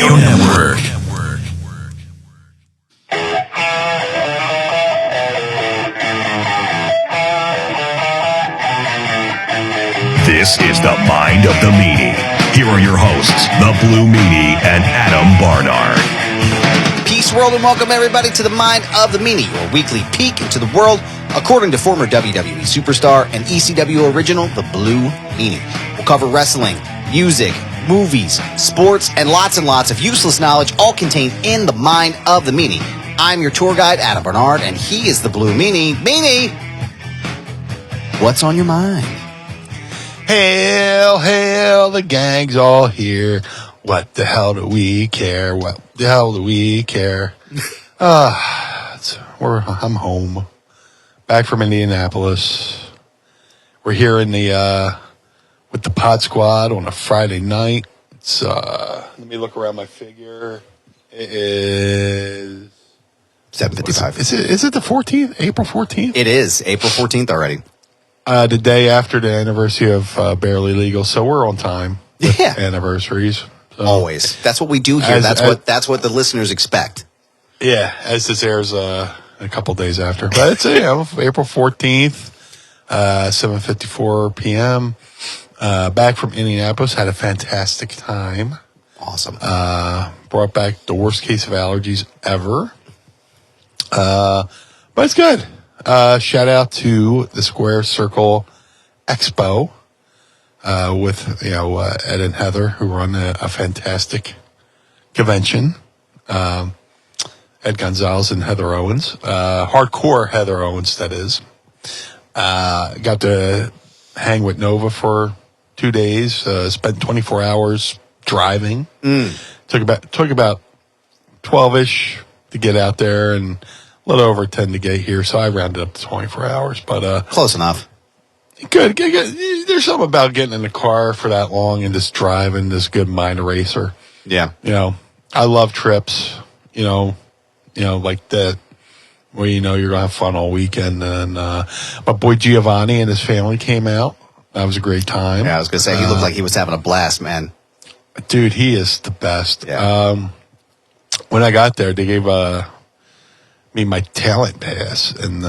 Radio Network. This is the Mind of the Meanie. Here are your hosts, the Blue Meanie and Adam Barnard. Peace, world, and welcome everybody to the Mind of the Meanie, your weekly peek into the world, according to former WWE superstar and ECW original, the Blue Meanie. We'll cover wrestling, music, movies, sports, and lots of useless knowledge, all contained in the Mind of the Meanie. I'm your tour guide, Adam Barnard, and he is the Blue Meanie. Meanie, what's on your mind? Hail, the gang's all here. What the hell do we care? What the hell do we care? I'm home. Back from Indianapolis. We're here in the with the Pod Squad on a Friday night. It's let me look around my figure. It is 7:55. Is it the 14th? April 14th? It is April 14th already. The day after the anniversary of Barely Legal, so we're on time with anniversaries. So, always. That's what we do here. That's what the listeners expect. Yeah, as this airs a couple days after. But it's April 14th, 7:54 p.m. Back from Indianapolis, had a fantastic time. Awesome. Brought back the worst case of allergies ever. But it's good. Shout out to the Squared Circle Expo with Ed and Heather, who run a fantastic convention. Ed Gonzalez and Heather Owens, hardcore Heather Owens, that is. Got to hang with Nova for 2 days. Spent 24 hours driving. Took about 12-ish to get out there and a little over 10 to get here, so I rounded up to 24 hours. But close enough. Good. There's something about getting in the car for that long and just driving this good mind eraser. Yeah. I love trips. Like that, where you're gonna have fun all weekend. And my boy Giovanni and his family came out. That was a great time. Yeah, I was gonna say he looked like he was having a blast, man. Dude, he is the best. Yeah. When I got there, they gave me my talent pass and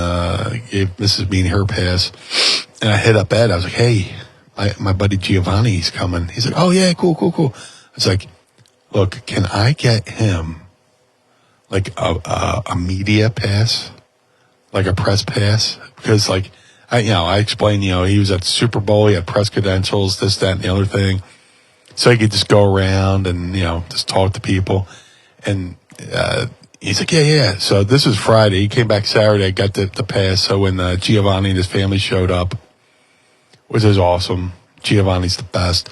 gave Mrs. Bean her pass. And I hit up Ed. I was like, hey, my buddy Giovanni's coming. He's like, oh, yeah, cool. I was like, look, can I get him like a media pass, like a press pass? Because I explained, he was at the Super Bowl. He had press credentials, this, that, and the other thing. So he could just go around and, just talk to people. And he's like, yeah. So this was Friday. He came back Saturday, got the pass. So when Giovanni and his family showed up, which is awesome. Giovanni's the best.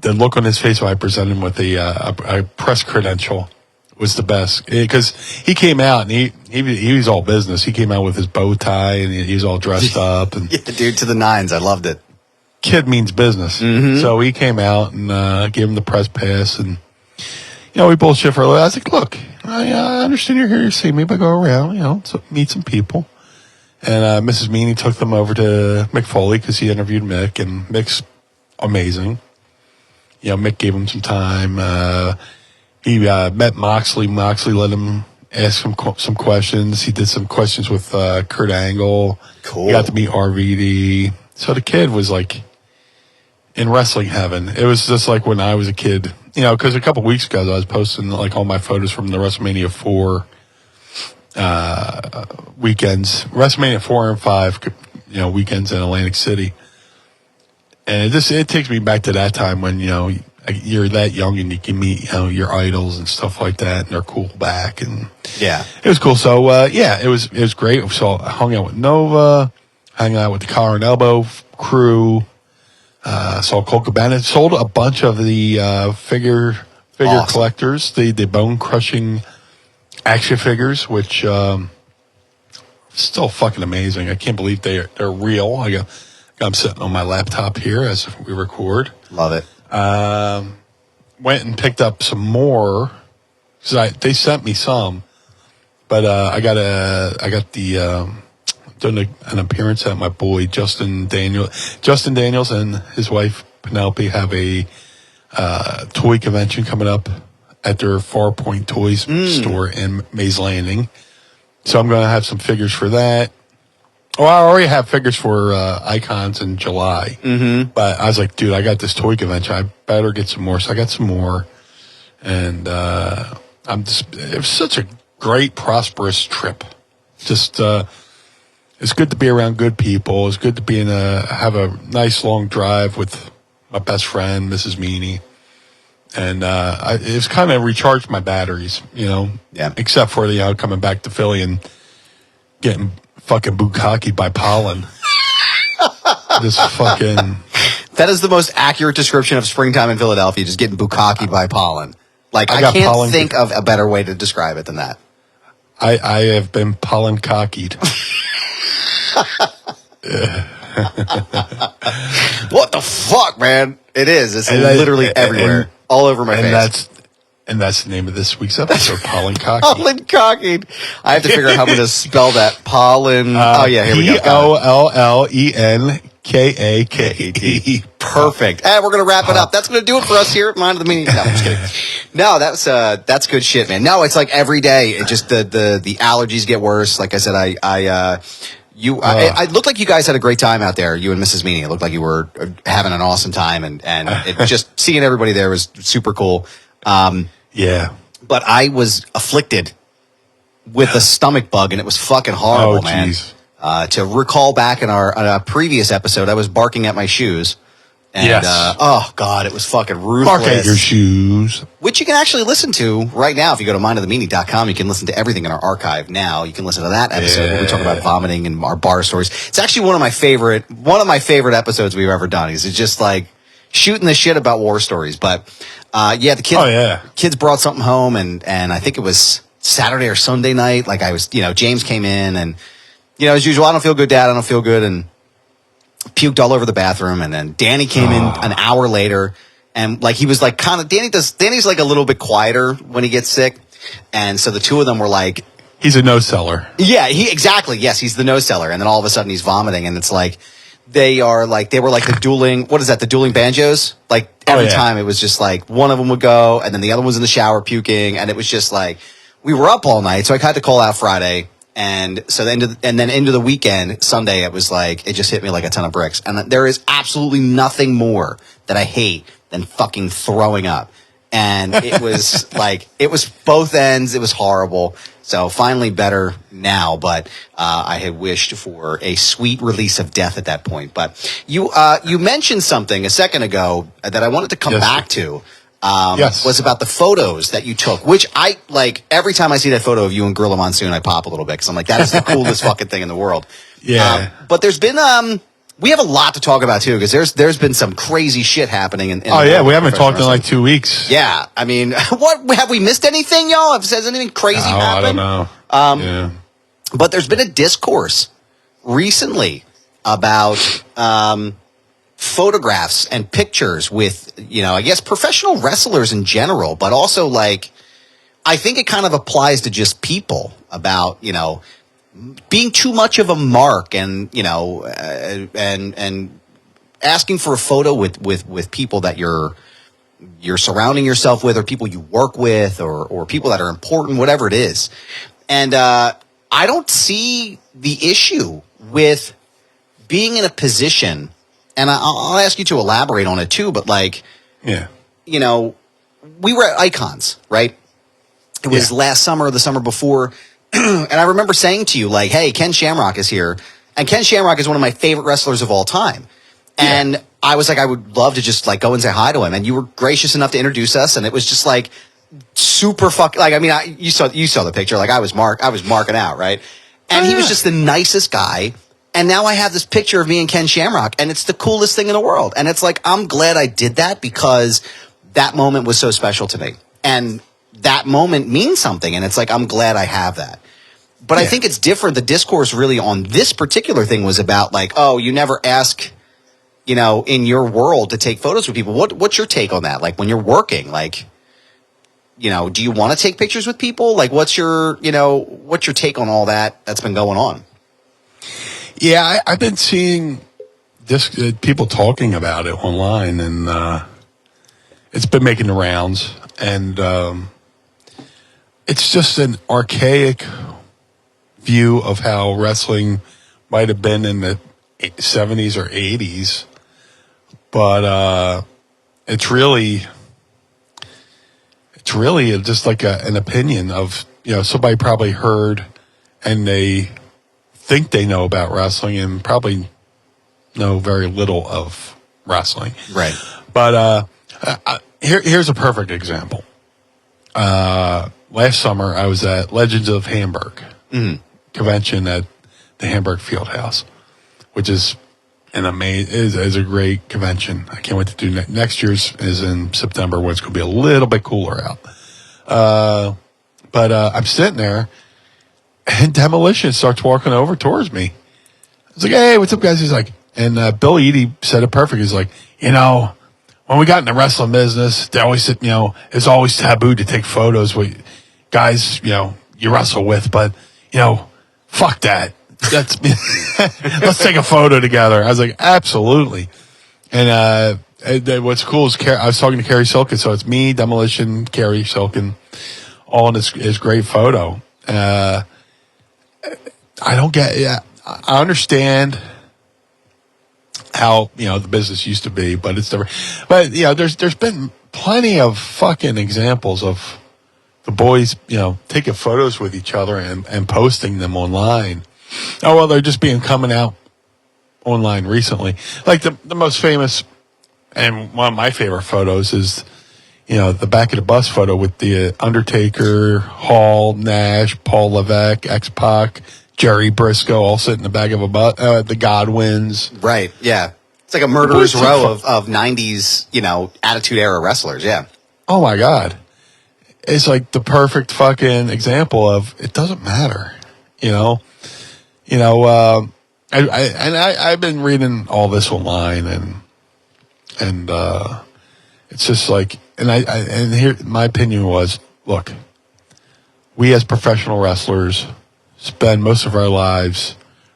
The look on his face when I presented him with a press credential was the best. Because he came out and he was all business. He came out with his bow tie and he was all dressed up. And yeah, dude, to the nines. I loved it. Kid means business. Mm-hmm. So he came out and gave him the press pass. And, we bullshit for a little. I was like, look, I understand you're here to see me, but go around, meet some people. And Mrs. Meanie took them over to Mick Foley because he interviewed Mick, and Mick's amazing. Mick gave him some time. He met Moxley. Moxley let him ask him some questions. He did some questions with Kurt Angle. Cool. He got to meet RVD. So the kid was like in wrestling heaven. It was just like when I was a kid. Because a couple weeks ago I was posting like all my photos from the WrestleMania 4 weekends, WrestleMania 4 and 5, weekends in Atlantic City, and it takes me back to that time when you're that young and you can meet your idols and stuff like that, and they're cool back, and yeah, it was cool. So it was great. So I hung out with Nova, hung out with the Collar and Elbow crew. Saw Colt Cabana, sold a bunch of the figure awesome. Collectors, the bone crushing action figures, which still fucking amazing. I can't believe they're real. I'm sitting on my laptop here as we record. Love it. Went and picked up some more because they sent me some, but I got done an appearance at my boy Justin Daniels and his wife Penelope have a toy convention coming up at their Farpoint Toys store in Mays Landing. So I'm going to have some figures for that. Well, I already have figures for Icons in July. Mm-hmm. But I was like, dude, I got this toy convention. I better get some more. So I got some more. And it was such a great, prosperous trip. Just, it's good to be around good people. It's good to be have a nice long drive with my best friend, Mrs. Meanie. And it's kind of recharged my batteries, Yeah. Except for coming back to Philly and getting fucking bukkake by pollen. This fucking. That is the most accurate description of springtime in Philadelphia, just getting bukkake by pollen. Like, I can't think of a better way to describe it than that. I have been pollenkaked. What the fuck, man? It is. It's literally everywhere. All over my face. And that's the name of this week's episode, Pollenkaked. Pollenkaked. I have to figure out how I'm going to spell that. Pollen. Here we go. Pollenkaked. Perfect. And we're going to wrap it up. That's going to do it for us here at Mind of the Meanie. No, I'm just kidding. No, that's good shit, man. No, it's like every day. It just the allergies get worse. Like I said, it looked like you guys had a great time out there, you and Mrs. Meanie. It looked like you were having an awesome time, and it just seeing everybody there was super cool. Yeah. But I was afflicted with a stomach bug, and it was fucking horrible, man. Geez. To recall back in our previous episode, I was barking at my shoes. And, yes. Oh, God, it was fucking ruthless. Bark at your shoes. Which you can actually listen to right now. If you go to mindofthemeanie.com, you can listen to everything in our archive now. You can listen to that episode where we talk about vomiting and our bar stories. It's actually one of my favorite episodes we've ever done. It's just like shooting the shit about war stories. But, the kids brought something home, and I think it was Saturday or Sunday night. Like James came in, and, as usual, I don't feel good, Dad. I don't feel good. And puked all over the bathroom, and then Danny came in an hour later, and he was like Danny's like a little bit quieter when he gets sick, and so the two of them were like, he's a no seller. Yeah, he's the no seller, and then all of a sudden he's vomiting, and it's like they were like the dueling banjos. Like every time it was just like one of them would go, and then the other one was in the shower puking, and it was just like we were up all night, so I had to call out Friday. And so then into the weekend, Sunday, it was like, it just hit me like a ton of bricks. And there is absolutely nothing more that I hate than fucking throwing up. And it was it was both ends. It was horrible. So finally better now, but I had wished for a sweet release of death at that point. But you mentioned something a second ago that I wanted to come back to. Was about the photos that you took, which I like. Every time I see that photo of you and Gorilla Monsoon, I pop a little bit because I'm like, that is the coolest fucking thing in the world. Yeah. But there's been we have a lot to talk about too, because there's been some crazy shit happening in we haven't talked in like 2 weeks. Yeah, I mean, what have we missed anything, y'all? Has anything crazy happened? I don't know. But there's been a discourse recently about photographs and pictures with, I guess professional wrestlers in general, but also I think it kind of applies to just people about, being too much of a mark and, and asking for a photo with people that you're surrounding yourself with, or people you work with, or people that are important, whatever it is. And, I don't see the issue with being in a position. And I'll ask you to elaborate on it too, but we were at Icons, right? It was last summer or the summer before. And I remember saying to you, hey, Ken Shamrock is here. And Ken Shamrock is one of my favorite wrestlers of all time. And I was like, I would love to just go and say hi to him. And you were gracious enough to introduce us. And it was just super fucking, you saw the picture. I was marking out, right? And he was just the nicest guy. And now I have this picture of me and Ken Shamrock, and it's the coolest thing in the world. And it's I'm glad I did that, because that moment was so special to me. And that moment means something. And it's I'm glad I have that. But I think it's different. The discourse really on this particular thing was about you never ask, in your world to take photos with people. What's your take on that? When you're working, do you want to take pictures with people? What's your take on all that's been going on? Yeah, I've been seeing this people talking about it online, and it's been making the rounds, and it's just an archaic view of how wrestling might have been in the 70s or 80s, but it's really just like an opinion of, somebody probably heard and they think they know about wrestling and probably know very little of wrestling. Right. But here's a perfect example. Last summer, I was at Legends of Hamburg convention at the Hamburg Fieldhouse, which is is a great convention. I can't wait to do next year's is in September, when it's going to be a little bit cooler out. But I'm sitting there, and Demolition starts walking over towards me. I was like, "Hey, what's up, guys?" He's like, and Bill Eadie said it perfect. He's like, when we got in the wrestling business, they always said, it's always taboo to take photos with guys, you wrestle with, but, fuck that. Let's take a photo together. I was like, absolutely. And what's cool is I was talking to Kerry Silkin, so it's me, Demolition, Kerry Silkin, all in this great photo. I understand how the business used to be, but it's different. But there's been plenty of fucking examples of the boys taking photos with each other and posting them online. Oh well, they're just coming out online recently. Like the most famous and one of my favorite photos is the back of the bus photo with the Undertaker, Hall, Nash, Paul Levesque, X-Pac, Jerry Briscoe all sitting in the back of a bus, the Godwins. Right, yeah. It's like a murderer's row of 90s, Attitude Era wrestlers, yeah. Oh, my God. It's like the perfect fucking example of it doesn't matter, I've been reading all this online, and it's just like, and here, my opinion was, look, we as professional wrestlers spend most of our lives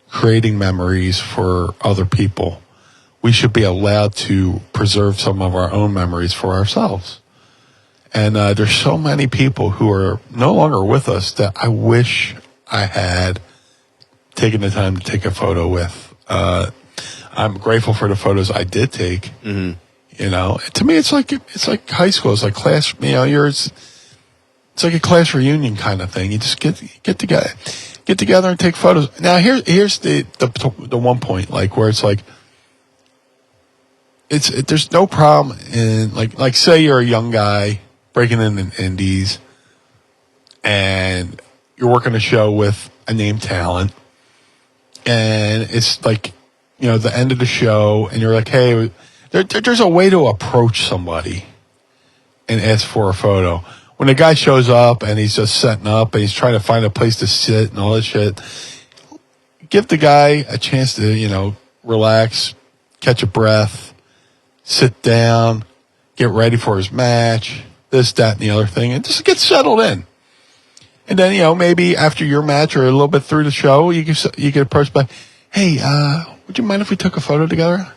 creating memories for other people. We should be allowed to preserve some of our own memories for ourselves. And there's so many people who are no longer with us that I wish I had taken the time to take a photo with. I'm grateful for the photos I did take. Mm-hmm. To me, it's like high school. It's like class. It's like a class reunion kind of thing. You just get together and take photos. Now here's the one point, like, where it's like, there's no problem in like say you're a young guy breaking in the indies and you're working a show with a named talent, and it's like, the end of the show, and you're like, hey, there's a way to approach somebody and ask for a photo. When a guy shows up and he's just setting up and he's trying to find a place to sit and all this shit, give the guy a chance to, relax, catch a breath, sit down, get ready for his match, this, that, and the other thing, and just get settled in. And then, maybe after your match or a little bit through the show, you get approached by, hey, would you mind if we took a photo together?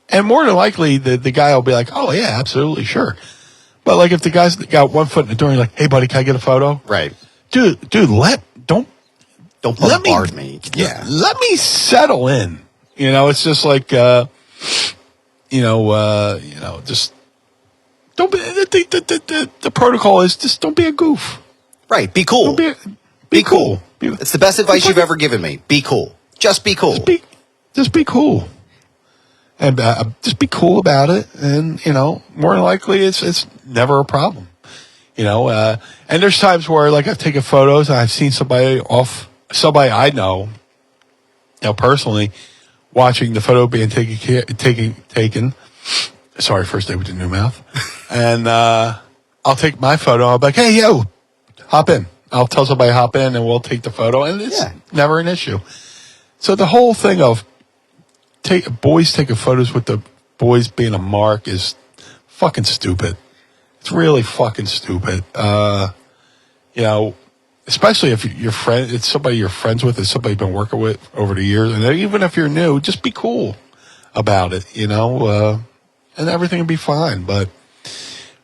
And more than likely, the guy will be like, oh, yeah, absolutely, sure. But, like, if the guy's got one foot in the door, you're like, hey, buddy, can I get a photo? Right. Dude, don't bombard me. Yeah. Let me settle in. It's just like, just don't be, the protocol is just don't be a goof. Right. Be cool. Be cool. It's the best advice you've ever given me. Be cool. Just be cool. Just be cool. And just be cool about it, and more than likely it's never a problem. And there's times where, like, I've taken photos and I've seen somebody I know, personally, watching the photo being taken. Sorry, first day with the new mouth. And I'll take my photo. I'll be like, hey, yo, hop in. I'll tell somebody hop in, and we'll take the photo, and it's never an issue. So the whole thing of boys taking photos with the boys being a mark is fucking stupid. It's really fucking stupid. Especially if it's somebody you're friends with, it's somebody you've been working with over the years, and even if you're new, just be cool about it, and everything will be fine. But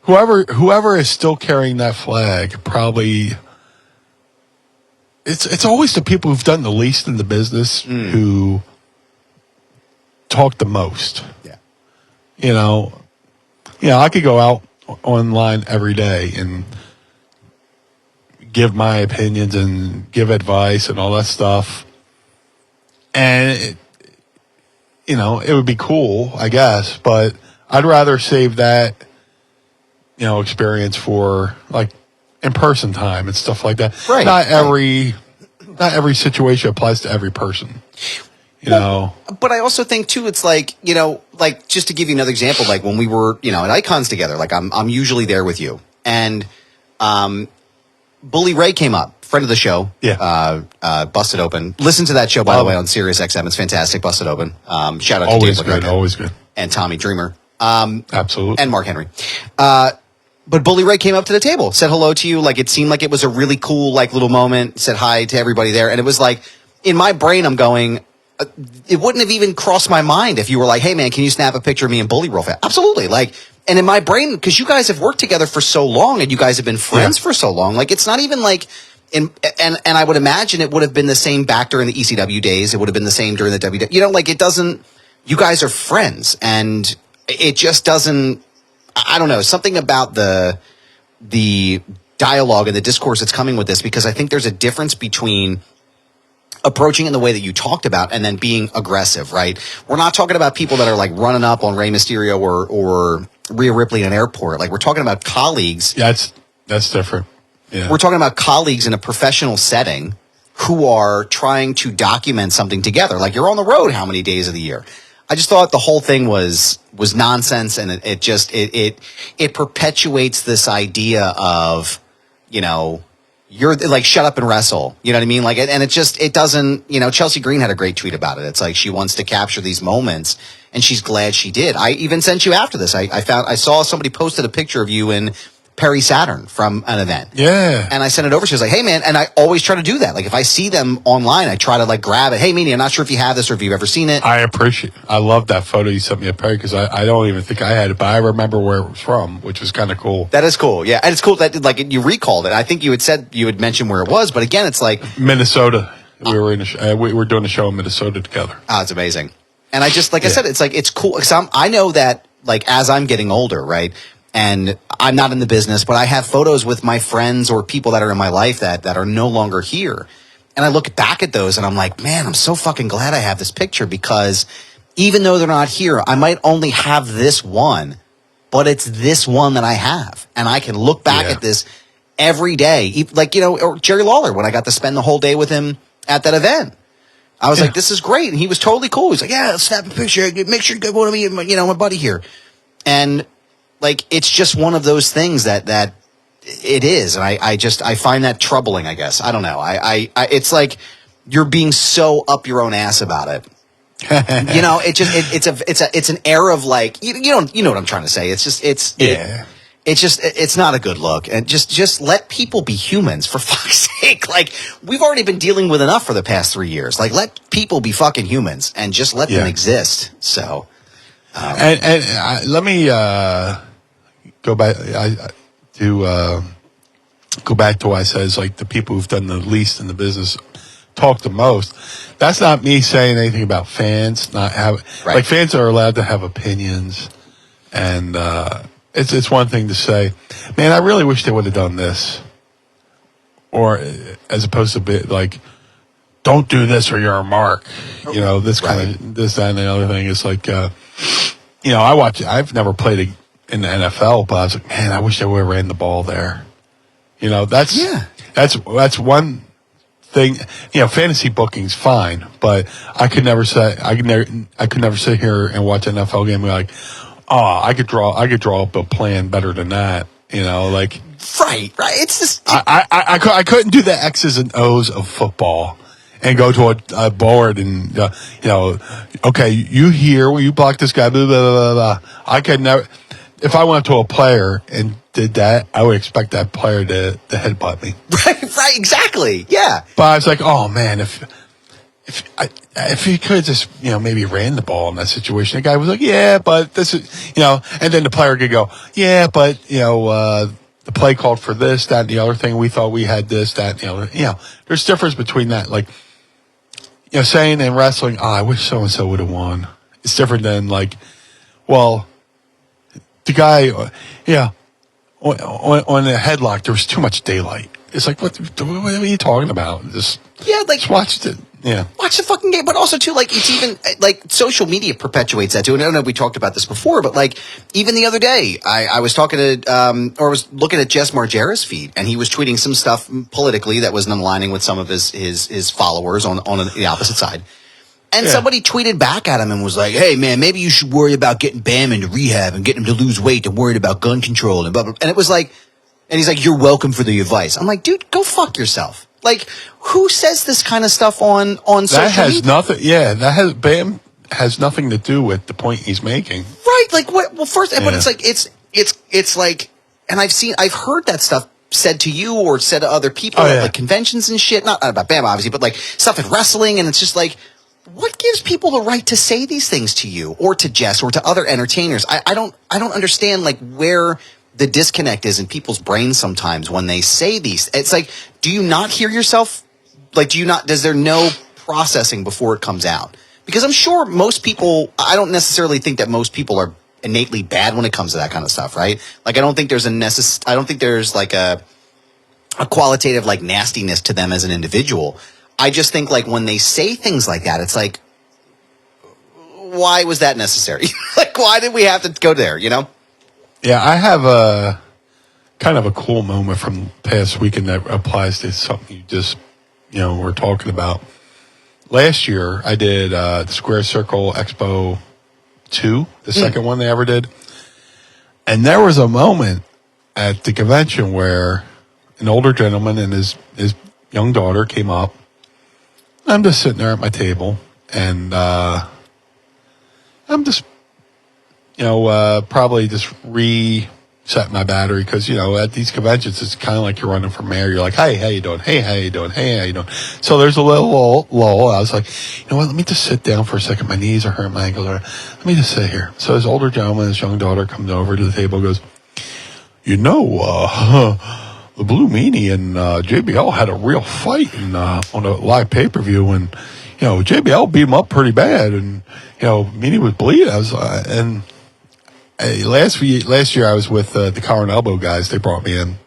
whoever is still carrying that flag probably. It's always the people who've done the least in the business who talk the most. Yeah. I could go out online every day and give my opinions and give advice and all that stuff. And, it would be cool, I guess, but I'd rather save that, experience for like in-person time and stuff like that. Right. Not every situation applies to every person. But I also think too, it's like, like just to give you another example, like when we were, at Icons together, like I'm usually there with you, and Bully Ray came up, friend of the show. Yeah. Busted Open. Listen to that show, by the way, on Sirius XM. It's fantastic. Busted Open. Shout out to always Dave good, Lagrange always good, and Tommy Dreamer. absolutely, And Mark Henry. But Bully Ray came up to the table, said hello to you. Like, it seemed like it was a really cool, like, little moment. Said hi to everybody there. And it was like, in my brain, I'm going, it wouldn't have even crossed my mind if you were like, hey, man, can you snap a picture of me and Bully real fast? Absolutely. Like, and in my brain, because you guys have worked together for so long and you guys have been friends for so long, like, it's not even like, and I would imagine it would have been the same back during the ECW days. It would have been the same during the WWE. Like, it doesn't, you guys are friends, and it just doesn't, I don't know, something about the dialogue and the discourse that's coming with this, because I think there's a difference between approaching in the way that you talked about and then being aggressive, right? We're not talking about people that are like running up on Rey Mysterio or Rhea Ripley in an airport. Like, we're talking about colleagues. Yeah, that's different. Yeah. We're talking about colleagues in a professional setting who are trying to document something together. Like, you're on the road how many days of the year? I just thought the whole thing was nonsense, and it perpetuates this idea of, you're like, shut up and wrestle. You know what I mean? Like, and it doesn't, Chelsea Green had a great tweet about it. It's like, she wants to capture these moments, and she's glad she did. I even sent you after this. I saw somebody posted a picture of you in Perry Saturn from an event. Yeah. And I sent it over. She was like, hey, man. And I always try to do that. Like, if I see them online, I try to like grab it. Hey, Meanie, I'm not sure if you have this or if you've ever seen it. I love that photo you sent me of Perry, because I don't even think I had it, but I remember where it was from, which was kind of cool. That is cool. Yeah. And it's cool that like you recalled it. I think you had mentioned where it was, but again, it's like Minnesota. We were doing a show in Minnesota together. Oh, it's amazing. And I just, like I said, it's like, it's cool. Cause I know that, like, as I'm getting older, right? And I'm not in the business, but I have photos with my friends or people that are in my life that are no longer here. And I look back at those and I'm like, man, I'm so fucking glad I have this picture, because even though they're not here, I might only have this one, but it's this one that I have. And I can look back at this every day. Like, or Jerry Lawler, when I got to spend the whole day with him at that event. I was like, this is great. And he was totally cool. He's like, yeah, let's snap a picture. Make sure you get one of me and my buddy here. And like, it's just one of those things that it is. And I find that troubling, I guess. I don't know. It's like you're being so up your own ass about it. It's an air of like, you know what I'm trying to say. It's just, it's not a good look. And just let people be humans, for fuck's sake. Like, we've already been dealing with enough for the past 3 years. Like, let people be fucking humans and just let them exist. So, let me, go back to what I said. It's like the people who've done the least in the business talk the most. That's not me saying anything about fans like, fans are allowed to have opinions, and it's one thing to say, man, I really wish they would have done this, or as opposed to be like, don't do this or you're a mark. This kind of this, that, and the other thing. It's like I've never played in the NFL, but I was like, man, I wish they would have ran the ball there. That's one thing. Fantasy booking's fine, but I could never sit here and watch an NFL game and be like, oh, I could draw up a plan better than that. Like, right. It's just I couldn't do the X's and O's of football and go to a board and okay, you here, will you block this guy? Blah, blah, blah, blah. I could never. If I went to a player and did that, I would expect that player to headbutt me. Right, exactly. Yeah. But I was like, oh man, if he could just, maybe ran the ball in that situation, the guy was like, yeah, but this is, and then the player could go, yeah, but, the play called for this, that, and the other thing. We thought we had this, that, and the other. There's difference between that. Like, saying in wrestling, I wish so-and-so would have won. It's different than like, well, the guy, on the headlock, there was too much daylight. It's like, what are you talking about? Just watch it. Yeah. Watch the fucking game. But also, too, like, it's even, like, social media perpetuates that, too. And I don't know if we talked about this before, but, like, even the other day, I was talking to, or was looking at Jess Margera's feed, and he was tweeting some stuff politically that wasn't aligning with some of his followers on the opposite side. And somebody tweeted back at him and was like, hey, man, maybe you should worry about getting Bam into rehab and getting him to lose weight and worried about gun control and blah, blah. And it was like, and he's like, you're welcome for the advice. I'm like, dude, go fuck yourself. Like, who says this kind of stuff on social media? That has nothing, Bam has nothing to do with the point he's making. Right. Like, what? Well, first, but it's like, it's like, and I've heard that stuff said to you or said to other people at like conventions and shit. Not about Bam, obviously, but like stuff in wrestling. And it's just like, what gives people the right to say these things to you or to Jess or to other entertainers? I don't understand like where the disconnect is in people's brains sometimes when they say these. It's like, do you not hear yourself? Like, does there no processing before it comes out? Because I'm sure most people, I don't necessarily think that most people are innately bad when it comes to that kind of stuff, right? Like, I don't think there's like a qualitative like nastiness to them as an individual. I just think like when they say things like that, it's like, why was that necessary? Like, why did we have to go there, Yeah, I have a kind of a cool moment from past weekend that applies to something you just, were talking about. Last year, I did the Squared Circle Expo II, the second one they ever did. And there was a moment at the convention where an older gentleman and his young daughter came up. I'm just sitting there at my table, and I'm just probably just reset my battery because, at these conventions, it's kind of like you're running for mayor. You're like, hey, how you doing? Hey, how you doing? Hey, how you doing? So there's a little lull. I was like, what? Let me just sit down for a second. My knees are hurting. My ankles are. Let me just sit here. So this older gentleman, his young daughter comes over to the table and goes, the Blue Meanie and JBL had a real fight on a live pay-per-view, and JBL beat him up pretty bad, and Meanie was bleeding. Last year I was with the Collar and Elbow guys. They brought me in,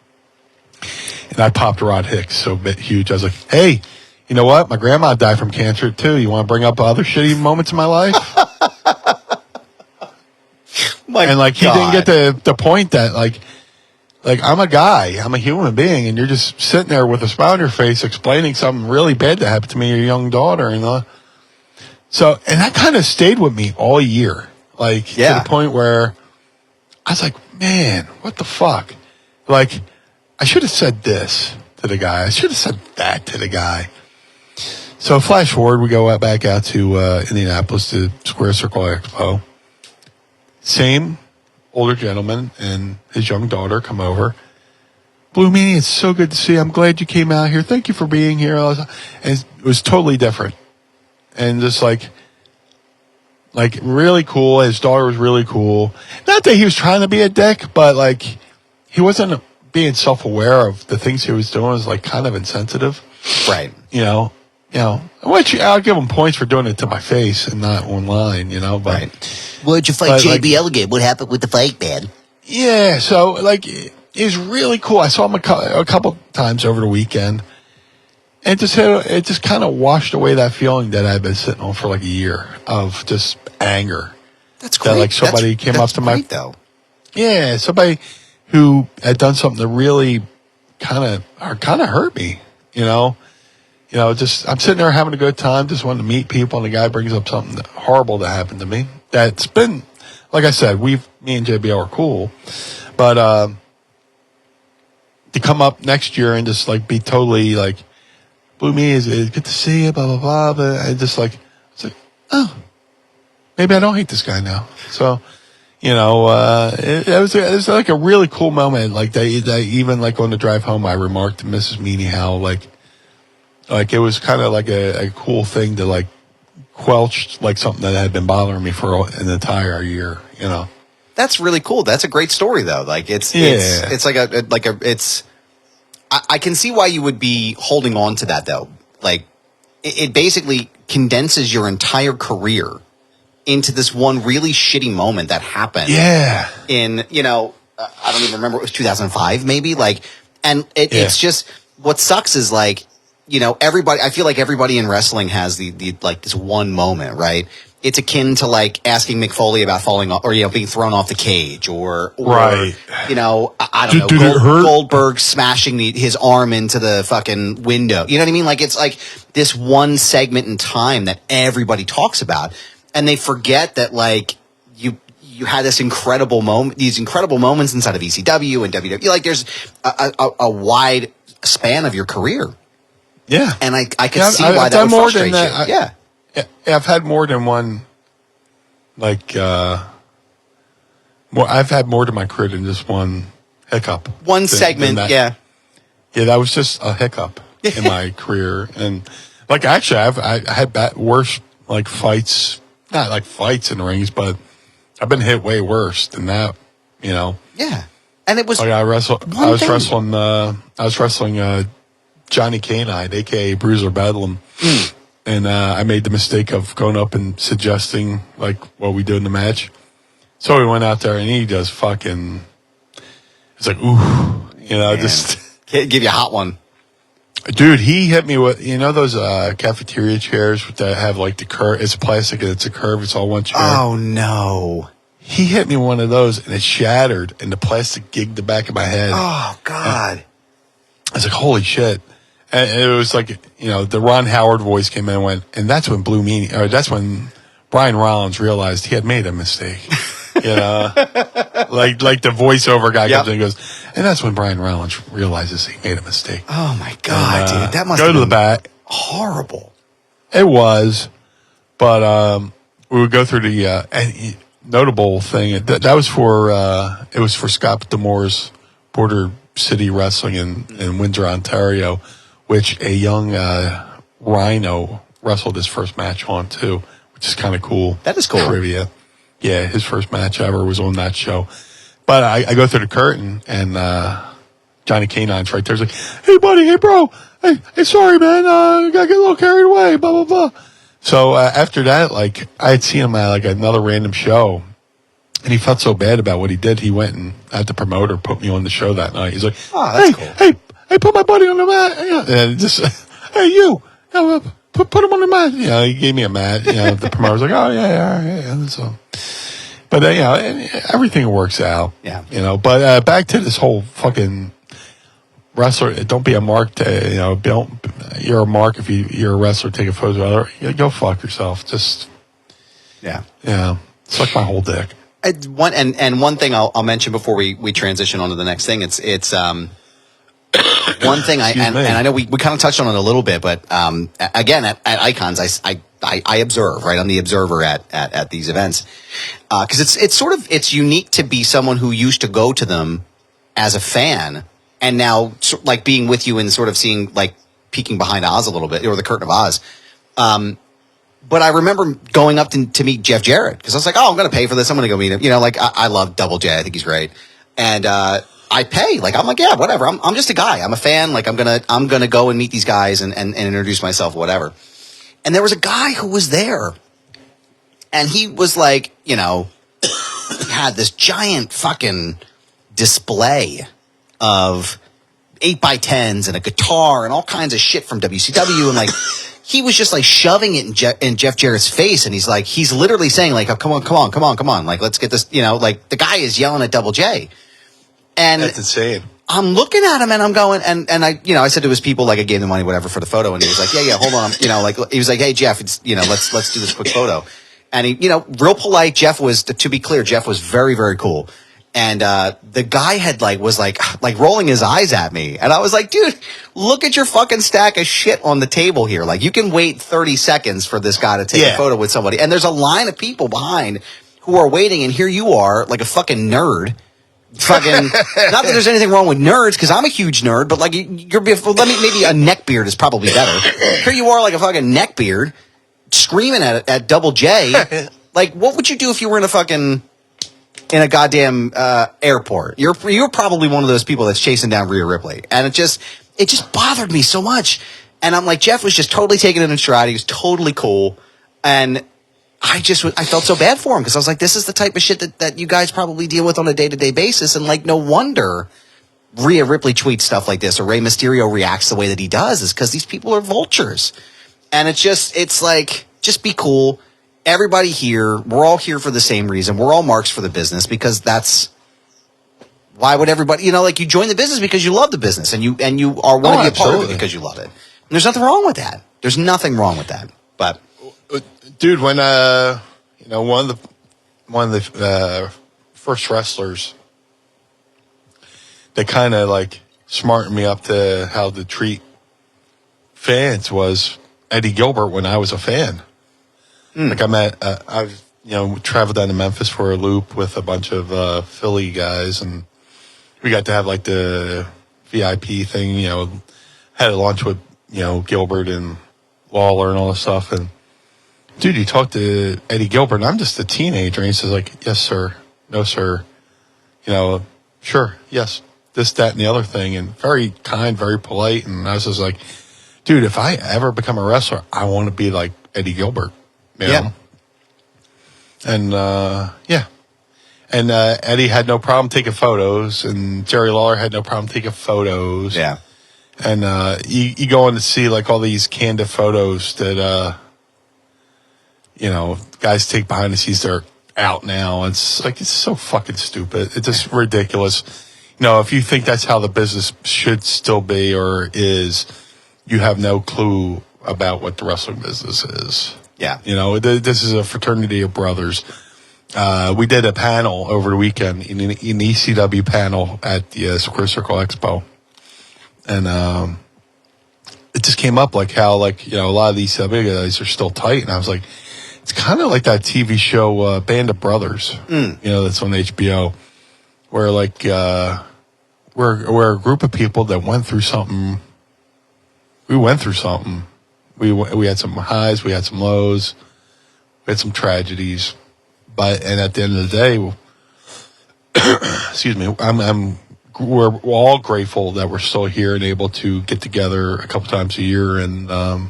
and I popped Rod Hicks so huge. I was like, hey, you know what? My grandma died from cancer too. You want to bring up other shitty moments in my life? He didn't get the point that like I'm a guy, I'm a human being, and you're just sitting there with a smile on your face explaining something really bad that happened to me, your young daughter, So, and that kind of stayed with me all year, to the point where I was like, man, what the fuck? Like, I should have said this to the guy. I should have said that to the guy. So flash forward, we go back out to Indianapolis to Square Circle Expo. Same older gentleman and his young daughter come over. Blue Meanie, it's so good to see you. I'm glad you came out here. Thank you for being here. And it was totally different. And just like really cool. His daughter was really cool. Not that he was trying to be a dick, but he wasn't being self-aware of the things he was doing. It was kind of insensitive. Right. I'll give him points for doing it to my face and not online, but. Right. Why'd you fight JBL again? What happened with the fight, man? Yeah, so it was really cool. I saw him a couple times over the weekend, and it just kind of washed away that feeling that I've been sitting on for a year of just anger. That's great. That somebody came up to my though. Yeah, somebody who had done something that really kind of hurt me. Just I'm sitting there having a good time, just wanting to meet people, and the guy brings up something horrible that happened to me. That's been, like I said, me and JBL are cool, but to come up next year and just be totally Blue Meanie is good to see you, blah blah blah. But I just it's oh, maybe I don't hate this guy now. So, it was a really cool moment. That even on the drive home, I remarked to Mrs. Meanie how Like, it was kind of like a cool thing to, like, quelch, like, something that had been bothering me for an entire year, you know. That's really cool. That's a great story, though. Like, it's I can see why you would be holding on to that, though. Like, it basically condenses your entire career into this one really shitty moment that happened. Yeah. In, I don't even remember, it was 2005, maybe? Like, and it's just, what sucks is, like, everybody, I feel like everybody in wrestling has the like, this one moment, right? It's akin to, like, asking Mick Foley about falling off, or, being thrown off the cage, or right. I don't know, Did it hurt? Goldberg smashing his arm into the fucking window. You know what I mean? Like, it's like this one segment in time that everybody talks about, and they forget that, like, you had this incredible moment, these incredible moments inside of ECW and WWE. Like, there's a wide span of your career. Yeah. And I could see why that would frustrate you. Yeah. I've had more than one, like, I've had more to my career than just one hiccup. One segment, yeah. Yeah, that was just a hiccup in my career. And, like, actually, I had worse, like, fights, not like fights in rings, but I've been hit way worse than that, Yeah. And it was. Like, I was wrestling Johnny Canine, a.k.a. Bruiser Bedlam. And I made the mistake of going up and suggesting, like, what we do in the match. So we went out there, and he just fucking, it's like, ooh, just. Give you a hot one. Dude, he hit me with, those cafeteria chairs that have, like, the curve. It's plastic, and it's a curve. It's all one chair. Oh, no. He hit me one of those, and it shattered, and the plastic gigged the back of my head. Oh, God. I was like, holy shit. And it was like, the Ron Howard voice came in and went, and that's when that's when Brian Rollins realized he had made a mistake. Like the voiceover guy comes in and goes, and that's when Brian Rollins realizes he made a mistake. Oh my God, dude. That must go have to been the back. horrible. It was, but we would go through the notable thing. That was for it was for Scott D'Amore's Border City Wrestling in Windsor, Ontario, which a young Rhino wrestled his first match on too, which is kind of cool. That is cool. Trivia. Yeah, his first match ever was on that show. But I go through the curtain, and Johnny Canine's right there. He's like, hey, buddy, hey, bro. Hey, sorry, man. I got to get a little carried away, blah, blah, blah. So after that, like, I had seen him at, like, another random show, and he felt so bad about what he did, he went and had the promoter put me on the show that night. He's like, oh, that's cool. Hey, put my buddy on the mat. And just, hey, you. Put him on the mat. He gave me a mat. The promoter's like, oh, yeah. So, but, everything works out. Yeah. But back to this whole fucking wrestler. Don't be a mark. You're a mark if you're a wrestler. Take a photo of it. Go fuck yourself. Just, suck my whole dick. One thing I'll mention before we transition on to the next thing. It's one thing I know we kind of touched on it a little bit, but again at Icons I observe, right? I'm the observer at these events because it's unique to be someone who used to go to them as a fan and now like being with you and sort of seeing like peeking behind Oz a little bit or the curtain of Oz. But I remember going up to meet Jeff Jarrett because I was like, oh, I'm going to pay for this. I'm going to go meet him. Like I love Double J. I think he's great. And I pay. Like, I'm like, yeah, whatever. I'm just a guy. I'm a fan. Like, I'm gonna go and meet these guys and introduce myself, whatever. And there was a guy who was there, and he was like, he had this giant fucking display of 8x10s and a guitar and all kinds of shit from WCW, and like, he was just like shoving it in Jeff Jarrett's face, and he's literally saying like, oh, come on, like, let's get this, like the guy is yelling at Double J. And that's insane. I'm looking at him and I'm going, and I said to his people, like, I gave him money, whatever, for the photo. And he was like, yeah, hold on. Like, he was like, hey, Jeff, it's, let's do this quick photo. And he, real polite. Jeff was, to be clear, Jeff was very, very cool. And, the guy had was rolling his eyes at me. And I was like, dude, look at your fucking stack of shit on the table here. Like, you can wait 30 seconds for this guy to take a photo with somebody. And there's a line of people behind who are waiting. And here you are, like a fucking nerd, Fucking, not that there's anything wrong with nerds, because I'm a huge nerd, but like, maybe a neckbeard is probably better. Here you are, like a fucking neckbeard, screaming at Double J. Like, what would you do if you were in a goddamn airport? You're probably one of those people that's chasing down Rhea Ripley, and it just bothered me so much. And I'm like, Jeff was just totally taking it in stride. He was totally cool, and I felt so bad for him, because I was like, this is the type of shit that you guys probably deal with on a day-to-day basis. And like, no wonder Rhea Ripley tweets stuff like this, or Rey Mysterio reacts the way that he does, is because these people are vultures. And it's like, just be cool. Everybody here, we're all here for the same reason. We're all marks for the business, because that's why would everybody, like, you join the business because you love the business, and you are want to be a part of it because you love it. And there's nothing wrong with that. There's nothing wrong with that. But dude, when one of the first wrestlers that kind of like smartened me up to how to treat fans was Eddie Gilbert when I was a fan. Like I've traveled down to Memphis for a loop with a bunch of Philly guys, and we got to have like the VIP thing. Had a lunch with Gilbert and Lawler and all this stuff. And dude, you talk to Eddie Gilbert, and I'm just a teenager, and he says like, "Yes, sir. No, sir. Sure. Yes. This, that, and the other thing," and very kind, very polite. And I was just like, dude, if I ever become a wrestler, I want to be like Eddie Gilbert. You know? And and Eddie had no problem taking photos, and Jerry Lawler had no problem taking photos. Yeah. And you go in to see like all these candid photos that guys take behind the scenes. They're out now. It's like, it's so fucking stupid. It's just ridiculous. If you think that's how the business should still be or is, you have no clue about what the wrestling business is. Yeah. This is a fraternity of brothers. We did a panel over the weekend, an ECW panel at the Squared Circle Expo. And it just came up like how, a lot of these ECW guys are still tight. And I was like, it's kind of like that TV show Band of Brothers, that's on HBO, where we're a group of people that went through something. We went through something. We had some highs, we had some lows, we had some tragedies, and at the end of the day, excuse me, we're all grateful that we're still here and able to get together a couple times a year and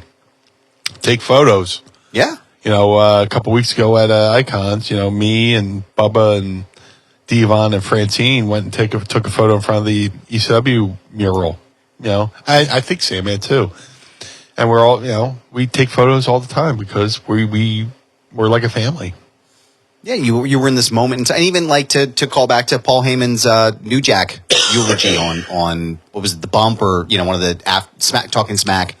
take photos. Yeah. A couple weeks ago at Icons, me and Bubba and Devon and Francine went and took a photo in front of the ECW mural. I think Sandman too. And we're all, we take photos all the time because we're like a family. Yeah, you were in this moment, and even like to call back to Paul Heyman's New Jack eulogy on what was it, the bump, or one of the Talking Smack.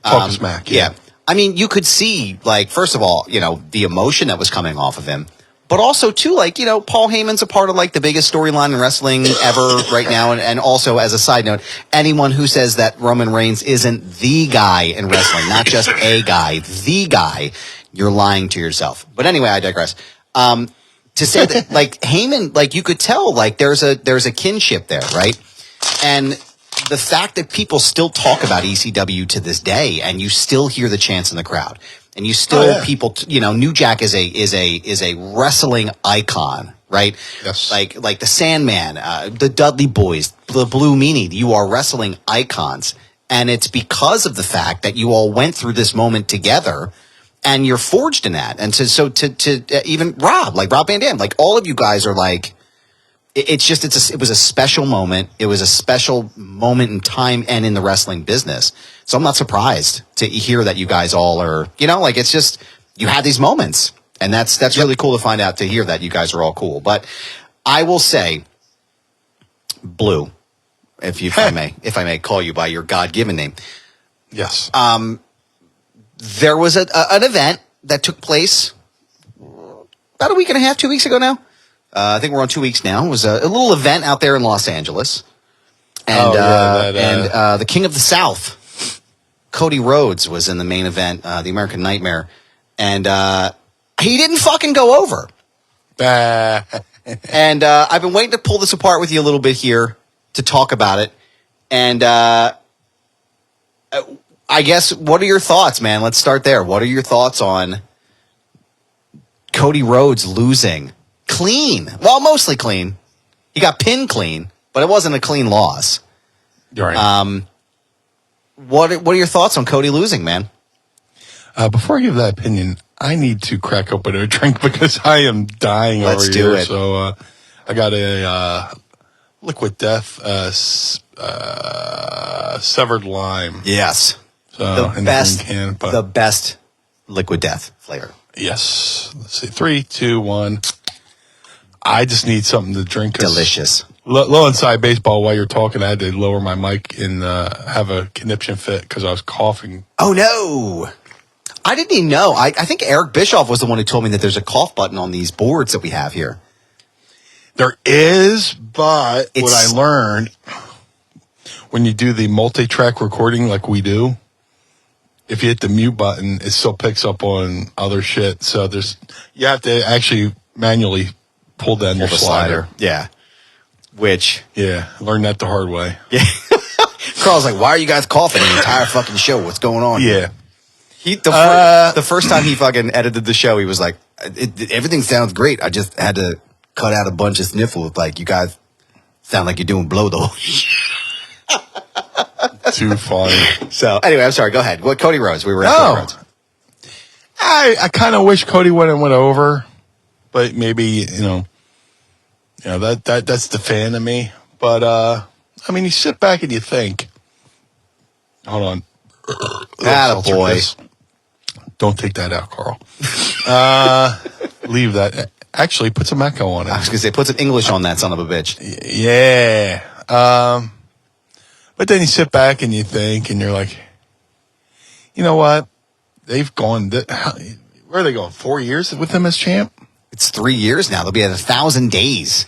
Talking Smack. Yeah. I mean, you could see, like, first of all, the emotion that was coming off of him, but also too, like, Paul Heyman's a part of like the biggest storyline in wrestling ever right now, and also as a side note, anyone who says that Roman Reigns isn't the guy in wrestling, not just a guy, the guy, you're lying to yourself. But anyway, I digress. To say that, like, Heyman, like, you could tell, like, there's a kinship there, right? And the fact that people still talk about ECW to this day, and you still hear the chants in the crowd, and you still people, New Jack is a wrestling icon, right? Yes. Like the Sandman, the Dudley Boys, the Blue Meanie, you are wrestling icons, and it's because of the fact that you all went through this moment together. And you're forged in that. And so to even Rob Van Dam, like, all of you guys are like, it was a special moment. It was a special moment in time and in the wrestling business. So I'm not surprised to hear that you guys all are, it's just, you had these moments, and that's really cool to find out, to hear that you guys are all cool. But I will say, Blue, if I may call you by your God-given name. Yes. There was an event that took place about a week and a half, 2 weeks ago now. I think we're on 2 weeks now. It was a little event out there in Los Angeles. And the King of the South, Cody Rhodes, was in the main event, the American Nightmare. And he didn't fucking go over. And I've been waiting to pull this apart with you a little bit here to talk about it. And I guess, what are your thoughts, man? Let's start there. What are your thoughts on Cody Rhodes losing clean? Well, mostly clean. He got pinned clean, but it wasn't a clean loss. Right. What are your thoughts on Cody losing, man? Before I give that opinion, I need to crack open a drink because I am dying Let's over do here. it. So I got a Liquid Death Severed Lime. Yes. So, The best Liquid Death flavor. Yes. Let's see. 3, 2, 1. I just need something to drink. Delicious. Low inside baseball, while you're talking, I had to lower my mic and have a conniption fit because I was coughing. Oh, no. I didn't even know. I think Eric Bischoff was the one who told me that there's a cough button on these boards that we have here. There is, but what I learned when you do the multi-track recording like we do, if you hit the mute button, it still picks up on other shit. So you have to actually manually pull down your slider. Yeah. Which. Yeah, learned that the hard way. Yeah. Carl's like, why are you guys coughing the entire fucking show? What's going on? Yeah. The first time he fucking edited the show, he was like, everything sounds great. I just had to cut out a bunch of sniffles. Like, you guys sound like you're doing blow though. Too funny. So anyway, I'm sorry. Go ahead. What Cody Rhodes? We were at Cody Rhodes. I kind of wish Cody went over, but maybe that's the fan of me. But I mean, you sit back and you think. Hold on. Attaboy. Don't take that out, Carl. Leave that. Actually, put some echo on it. I was going to say, put some English on that son of a bitch. Yeah. But then you sit back and you think, and you're like, you know what? They've gone, where are they going? 4 years with him as champ? It's 3 years now. They'll be at 1,000 days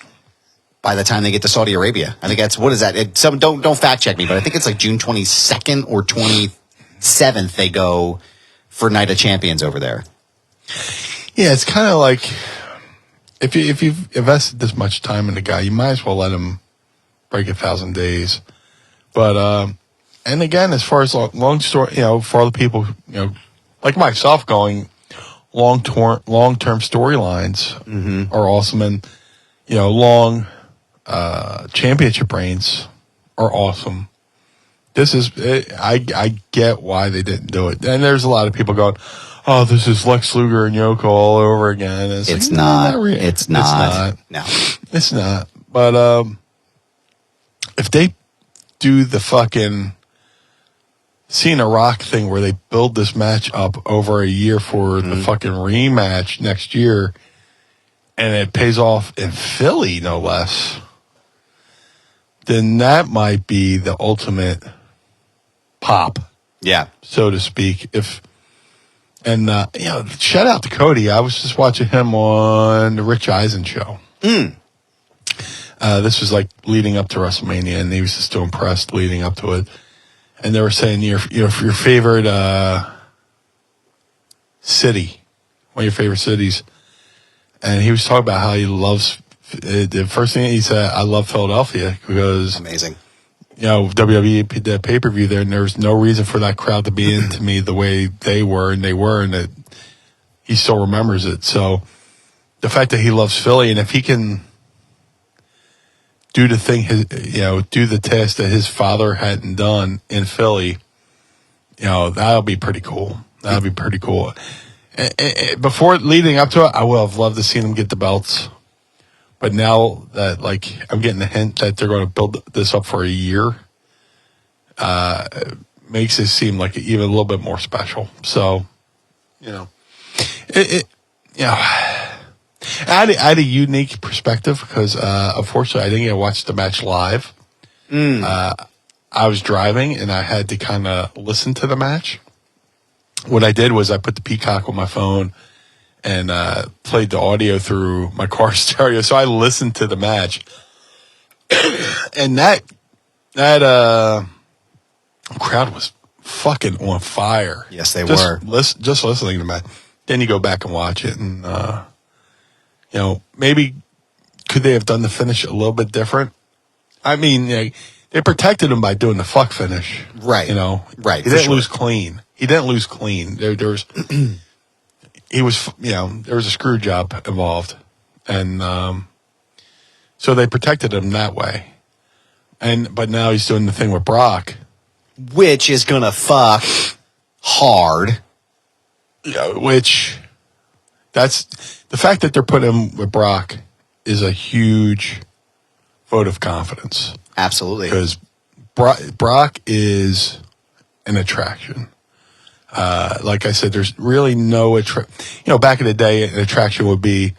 by the time they get to Saudi Arabia. I think that's, what is that? Don't fact check me, but I think it's like June 22nd or 27th they go for Night of Champions over there. Yeah, it's kind of like, if you've invested this much time in the guy, you might as well let him break 1,000 days. But, and again, as far as long story, for all the people, like myself going long-term storylines are awesome. And, long, championship reigns are awesome. This is, I get why they didn't do it. And there's a lot of people going, oh, this is Lex Luger and Yoko all over again. And it's not. It's not. No. It's not. But, if they do the fucking Cena Rock thing where they build this match up over a year for the fucking rematch next year, and it pays off in Philly, no less, then that might be the ultimate pop, so to speak. Shout out to Cody. I was just watching him on the Rich Eisen show. This was like leading up to WrestleMania, and he was just so impressed leading up to it. And they were saying your favorite city, one of your favorite cities. And he was talking about how he loves, the first thing he said, I love Philadelphia because amazing. WWE did that pay-per-view there, and there was no reason for that crowd to be into me the way they were, and that he still remembers it. So the fact that he loves Philly, and if he can do the thing, do the task that his father hadn't done in Philly, that'll be pretty cool. That'll be pretty cool. Before leading up to it, I would have loved to see them get the belts. But now that, I'm getting the hint that they're going to build this up for a year, makes it seem like even a little bit more special. So, I had a unique perspective because, unfortunately, I didn't get to watch the match live. I was driving, and I had to kind of listen to the match. What I did was I put the Peacock on my phone and played the audio through my car stereo. So I listened to the match. And that crowd was fucking on fire. Yes, they were. Just listening to the match. Then you go back and watch it, and maybe could they have done the finish a little bit different? I mean, they protected him by doing the fuck finish. Right. You know? Right. He didn't lose clean. There was, there was a screw job involved. And so they protected him that way. But now he's doing the thing with Brock. Which is going to fuck hard. Yeah, that's the fact that they're putting him with Brock is a huge vote of confidence. Absolutely. Because Brock is an attraction. Like I said, there's really no back in the day, an attraction would be,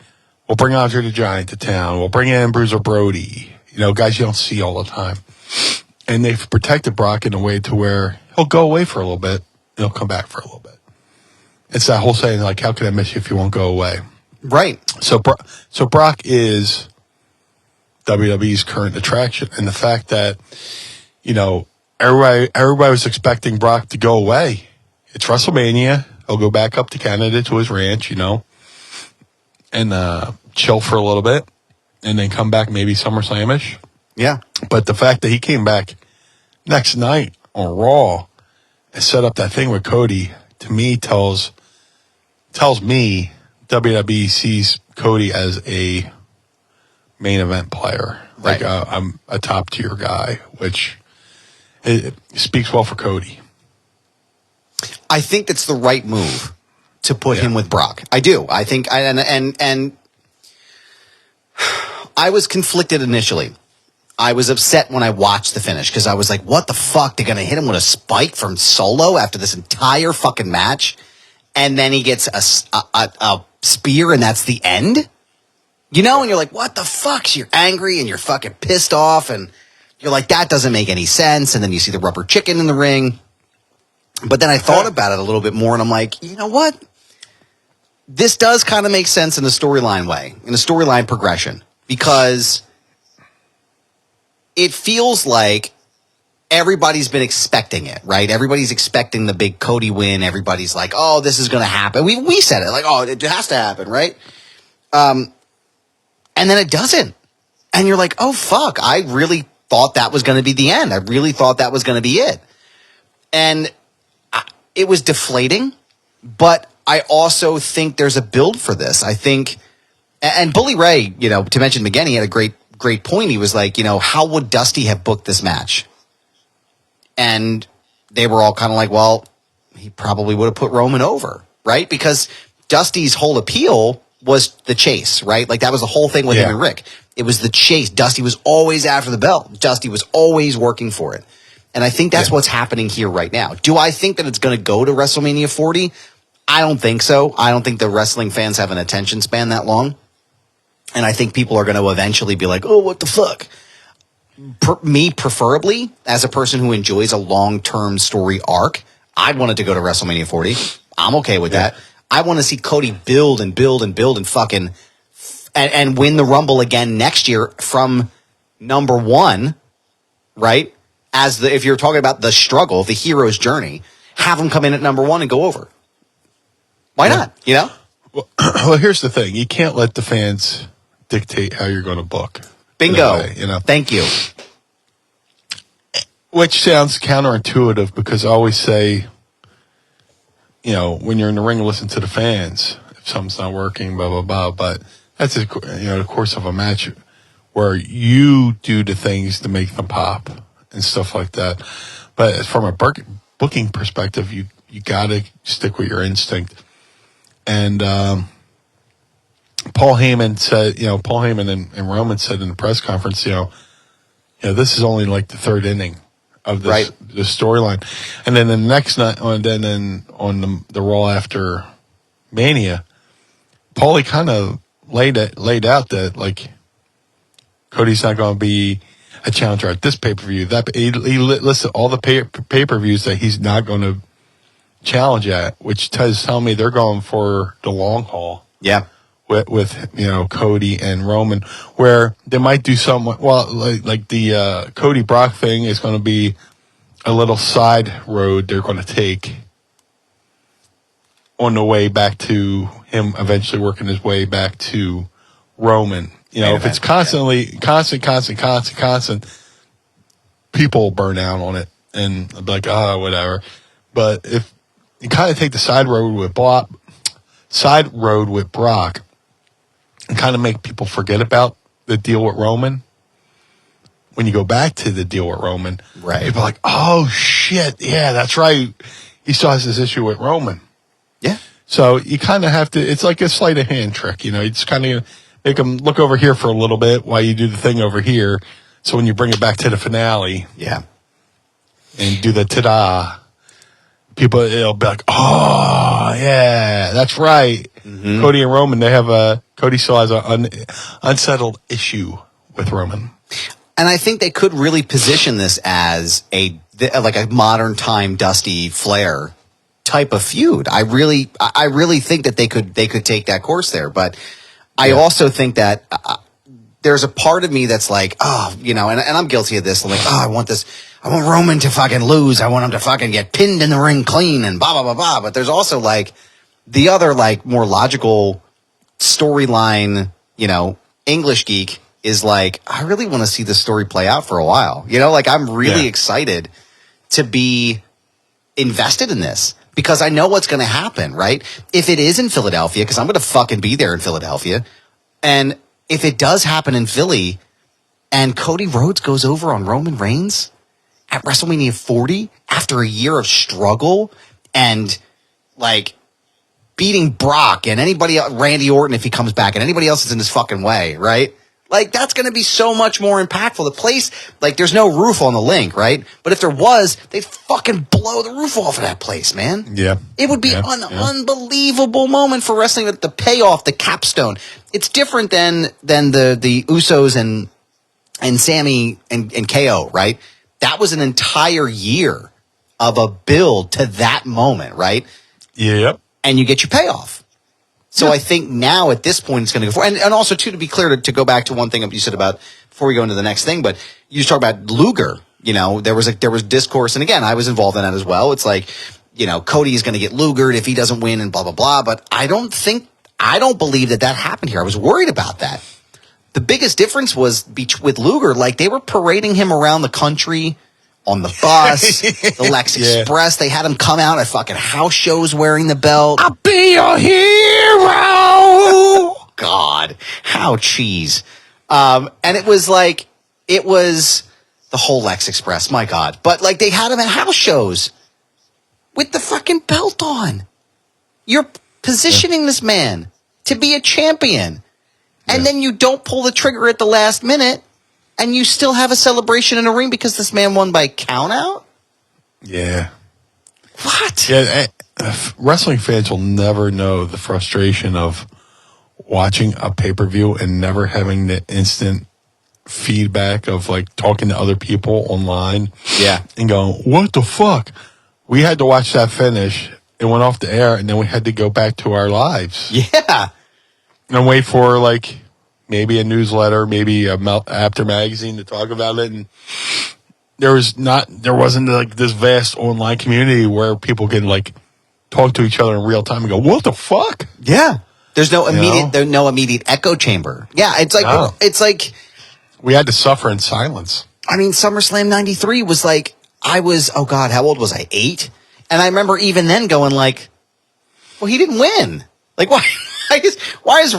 we'll bring Andre the Giant to town. We'll bring in Bruiser Brody. Guys you don't see all the time. And they've protected Brock in a way to where he'll go away for a little bit. And he'll come back for a little bit. It's that whole saying, like, how can I miss you if you won't go away? Right. So Brock is WWE's current attraction. And the fact that, everybody was expecting Brock to go away. It's WrestleMania. He'll go back up to Canada to his ranch, and chill for a little bit and then come back maybe SummerSlam-ish. Yeah. But the fact that he came back next night on Raw and set up that thing with Cody, to me, tells me WWE sees Cody as a main event player. Right. Like I'm a top tier guy, which it speaks well for Cody. I think that's the right move to put him with Brock. I do. I think, and I was conflicted initially. I was upset when I watched the finish because I was like, what the fuck? They're going to hit him with a spike from Solo after this entire fucking match? And then he gets a spear and that's the end? And you're like, what the fuck? So you're angry and you're fucking pissed off and you're like, that doesn't make any sense. And then you see the rubber chicken in the ring. But then I thought about it a little bit more and I'm like, you know what? This does kind of make sense in a storyline way, in a storyline progression, because it feels like everybody's been expecting it, right? Everybody's expecting the big Cody win. Everybody's like, oh, this is going to happen. We said it, like, oh, it has to happen, right? And then it doesn't. And you're like, oh, fuck, I really thought that was going to be the end. I really thought that was going to be it. And it was deflating, but I also think there's a build for this. I think, and Bully Ray, to mention again, he had a great point. He was like, how would Dusty have booked this match? And they were all kind of like, well, he probably would have put Roman over, right? Because Dusty's whole appeal was the chase, right? Like that was the whole thing with him and Rick. It was the chase. Dusty was always after the belt. Dusty was always working for it. And I think that's what's happening here right now. Do I think that it's going to go to WrestleMania 40? I don't think so. I don't think the wrestling fans have an attention span that long. And I think people are going to eventually be like, oh, what the fuck? Me, preferably, as a person who enjoys a long-term story arc, I'd want it to go to WrestleMania 40. I'm okay with that. I want to see Cody build and build and build and fucking and win the Rumble again next year from number one, right? If you're talking about the struggle, the hero's journey, have him come in at number one and go over. Why not? Well, here's the thing. You can't let the fans dictate how you're going to book. Bingo. Thank you. Which sounds counterintuitive because I always say, when you're in the ring, listen to the fans. If something's not working, blah, blah, blah. But that's, the course of a match where you do the things to make them pop and stuff like that. But from a booking perspective, you got to stick with your instinct. And Paul Heyman said, Paul Heyman and Roman said in the press conference, this is only like the third inning of this storyline. And then the next night, on the Raw after Mania, Paulie kind of laid out that like Cody's not going to be a challenger at this pay-per-view. He listed all the pay-per-views that he's not going to challenge at, which tells me they're going for the long haul. Yeah. With Cody and Roman, where they might do something. Well, like the Cody Brock thing is going to be a little side road they're going to take on the way back to him eventually working his way back to Roman. You know, if it's constantly, constant, people will burn out on it and they'll be like, oh, whatever. But if you kind of take the side road with Brock and kind of make people forget about the deal with Roman, when you go back to the deal with Roman, right, people are like, oh, shit, yeah, that's right. He still has this issue with Roman. Yeah. So you kind of have to, it's like a sleight of hand trick, you know, you just kind of make them look over here for a little bit while you do the thing over here. So when you bring it back to the finale, yeah, and do the ta-da, people, it'll be like, oh, yeah, that's right. Mm-hmm. Cody and Roman, Cody still has an unsettled issue with Roman. And I think they could really position this as like a modern time Dusty Flair type of feud. I really think that they could take that course there. But I also think that there's a part of me that's like, oh, you know, and I'm guilty of this. I'm like, oh, I want Roman to fucking lose. I want him to fucking get pinned in the ring clean and blah, blah, blah, blah. But there's also like the other like more logical storyline, you know, English geek is like, I really want to see this story play out for a while. You know, like I'm really excited to be invested in this because I know what's going to happen, right? If it is in Philadelphia, because I'm going to fucking be there in Philadelphia. And if it does happen in Philly and Cody Rhodes goes over on Roman Reigns at WrestleMania 40 after a year of struggle and like beating Brock and anybody else, Randy Orton if he comes back and anybody else is in his fucking way, right? Like, that's going to be so much more impactful. The place, like, there's no roof on the link, right? But if there was, they'd fucking blow the roof off of that place, man. Yeah. It would be an unbelievable moment for wrestling, the payoff, the capstone. It's different than the Usos and Sammy and KO, right? That was an entire year of a build to that moment, right? Yep. And you get your payoff. So I think now at this point it's going to go forward. And also, too, to be clear, to go back to one thing you said about before we go into the next thing, but you just talk about Luger. You know, there was discourse, and again, I was involved in that as well. It's like, you know, Cody's going to get Lugered if he doesn't win and blah, blah, blah. But I don't believe that happened here. I was worried about that. The biggest difference was with Luger, like they were parading him around the country on the bus, the Lex Express. They had him come out at fucking house shows wearing the belt. I'll be your hero. God, how cheese. And it was the whole Lex Express. My God. But like they had him at house shows with the fucking belt on. You're positioning this man to be a champion. And then you don't pull the trigger at the last minute. And you still have a celebration in a ring because this man won by countout? Yeah. What? Yeah, wrestling fans will never know the frustration of watching a pay-per-view and never having the instant feedback of like talking to other people online. Yeah. And going, what the fuck? We had to watch that finish. It went off the air and then we had to go back to our lives. Yeah. And wait for like maybe a newsletter, maybe a After magazine to talk about it. And there wasn't like this vast online community where people can like talk to each other in real time and go, what the fuck? Yeah. There's no immediate echo chamber. Yeah. It's like we had to suffer in silence. I mean, SummerSlam 93 was like, oh God, how old was I? 8? And I remember even then going like, well, he didn't win. Like, why? Why is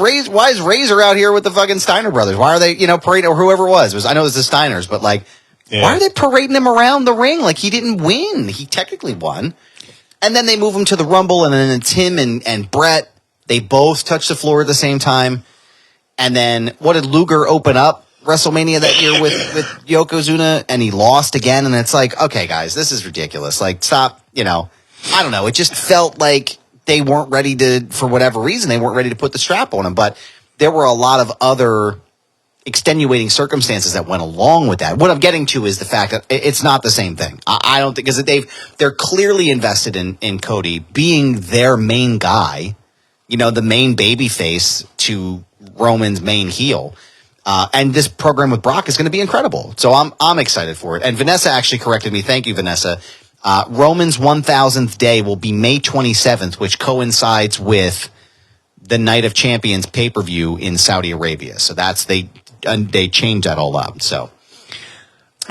Razor out here with the fucking Steiner brothers? Why are they, parading, or whoever it was? I know it was the Steiners, but like, why are they parading him around the ring? Like, he didn't win. He technically won. And then they move him to the Rumble, and then it's him and Brett. They both touch the floor at the same time. And then what did Luger open up WrestleMania that year with Yokozuna? And he lost again. And it's like, okay, guys, this is ridiculous. Like, stop, I don't know. It just felt like they weren't ready to, for whatever reason, they weren't ready to put the strap on him. But there were a lot of other extenuating circumstances that went along with that. What I'm getting to is the fact that it's not the same thing. I don't think, because they're clearly invested in Cody being their main guy, the main baby face to Roman's main heel. And this program with Brock is going to be incredible. So I'm excited for it. And Vanessa actually corrected me. Thank you, Vanessa. Roman's 1000th day will be May 27th, which coincides with the Night of Champions pay-per-view in Saudi Arabia. So they changed that all up. So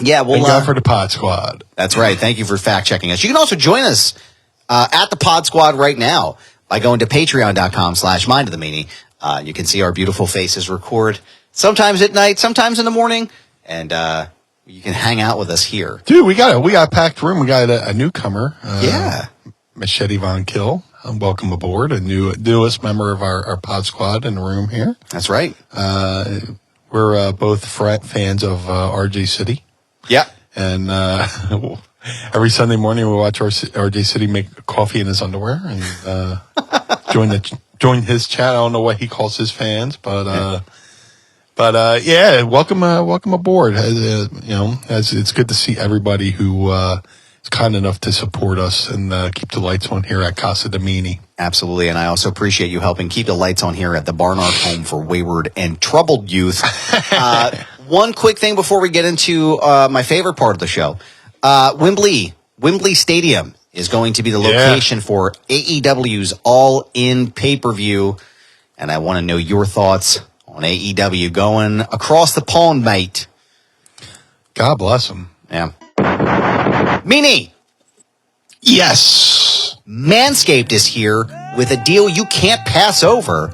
yeah, well, thank God for the Pod Squad. That's right. Thank you for fact checking us. You can also join us at the Pod Squad right now by going to patreon.com/Mind of the Meanie. You can see our beautiful faces record sometimes at night, sometimes in the morning, and you can hang out with us here. Dude, we got a packed room. We got a newcomer. Yeah. Machete Von Kill. Welcome aboard. A newest member of our Pod Squad in the room here. That's right. We're both fans of RJ City. Yeah. And every Sunday morning we watch RJ City make coffee in his underwear and join his chat. I don't know what he calls his fans, but yeah, welcome aboard. It's good to see everybody who is kind enough to support us and keep the lights on here at Casa DeMeanie. Absolutely, and I also appreciate you helping keep the lights on here at the Barnard Home for Wayward and Troubled Youth. One quick thing before we get into my favorite part of the show. Wembley Stadium is going to be the location for AEW's All-In pay-per-view, and I want to know your thoughts on AEW going across the pond, mate. God bless him. Yeah. Meanie! Yes! Manscaped is here with a deal you can't pass over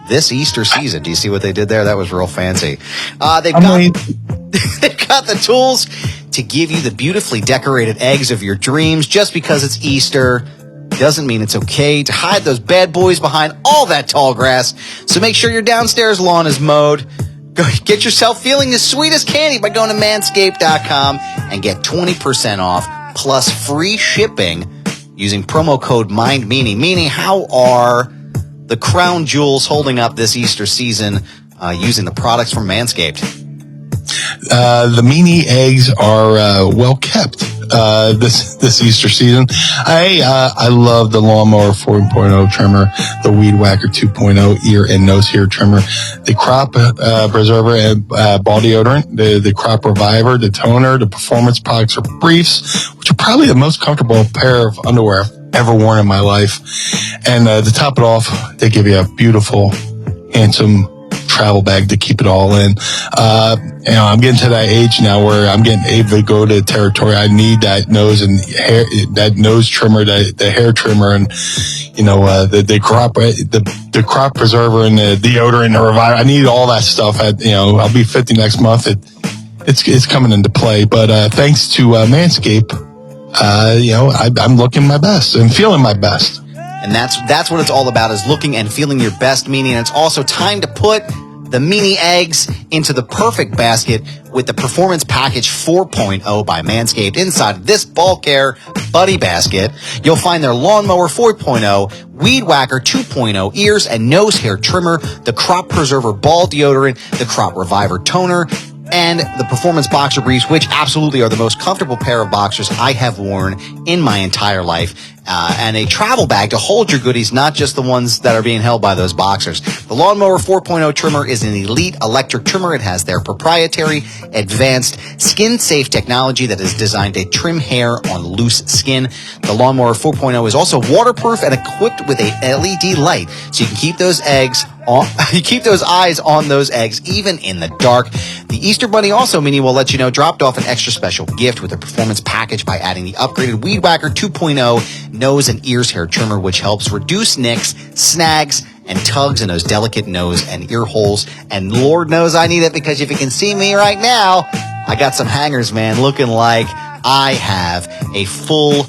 this Easter season. Do you see what they did there? That was real fancy. They've got the tools to give you the beautifully decorated eggs of your dreams. Just because it's Easter doesn't mean it's okay to hide those bad boys behind all that tall grass. So make sure your downstairs lawn is mowed. Go get yourself feeling as sweet as candy by going to manscaped.com and get 20% off plus free shipping using promo code MindMeanie. Meanie, how are the crown jewels holding up this Easter season using the products from Manscaped? The Meanie eggs are well kept this Easter season. I love the Lawnmower 4.0 trimmer, the Weed Whacker 2.0 ear and nose hair trimmer, the Crop Preserver and ball deodorant, the Crop Reviver, the toner, the Performance Boxer briefs, which are probably the most comfortable pair of underwear I've ever worn in my life. And to top it off, they give you a beautiful, handsome travel bag to keep it all in. I'm getting to that age now where I'm getting able to go to territory. I need that nose and hair, that nose trimmer, the hair trimmer, and the crop preserver and the deodorant and the reviver. I need all that stuff. I'll be 50 next month. It's coming into play. But thanks to Manscaped, I'm looking my best and feeling my best. And that's what it's all about, is looking and feeling your best, Meanie. And it's also time to put the Meanie eggs into the perfect basket with the Performance Package 4.0 by Manscaped. Inside of this ball care buddy basket, you'll find their Lawnmower 4.0, Weed Whacker 2.0 ears and nose hair trimmer, the Crop Preserver ball deodorant, the Crop Reviver toner, and the Performance Boxer briefs, which absolutely are the most comfortable pair of boxers I have worn in my entire life. And a travel bag to hold your goodies, not just the ones that are being held by those boxers. The Lawnmower 4.0 trimmer is an elite electric trimmer. It has their proprietary advanced skin-safe technology that is designed to trim hair on loose skin. The Lawnmower 4.0 is also waterproof and equipped with a LED light, so you can keep those eyes on those eggs even in the dark. The Easter Bunny also, Meanie, will let you know, dropped off an extra special gift with a Performance Package by adding the upgraded Weed Whacker 2.0 nose and ears hair trimmer, which helps reduce nicks, snags, and tugs in those delicate nose and ear holes. And Lord knows I need it, because if you can see me right now, I got some hangers, man, looking like I have a full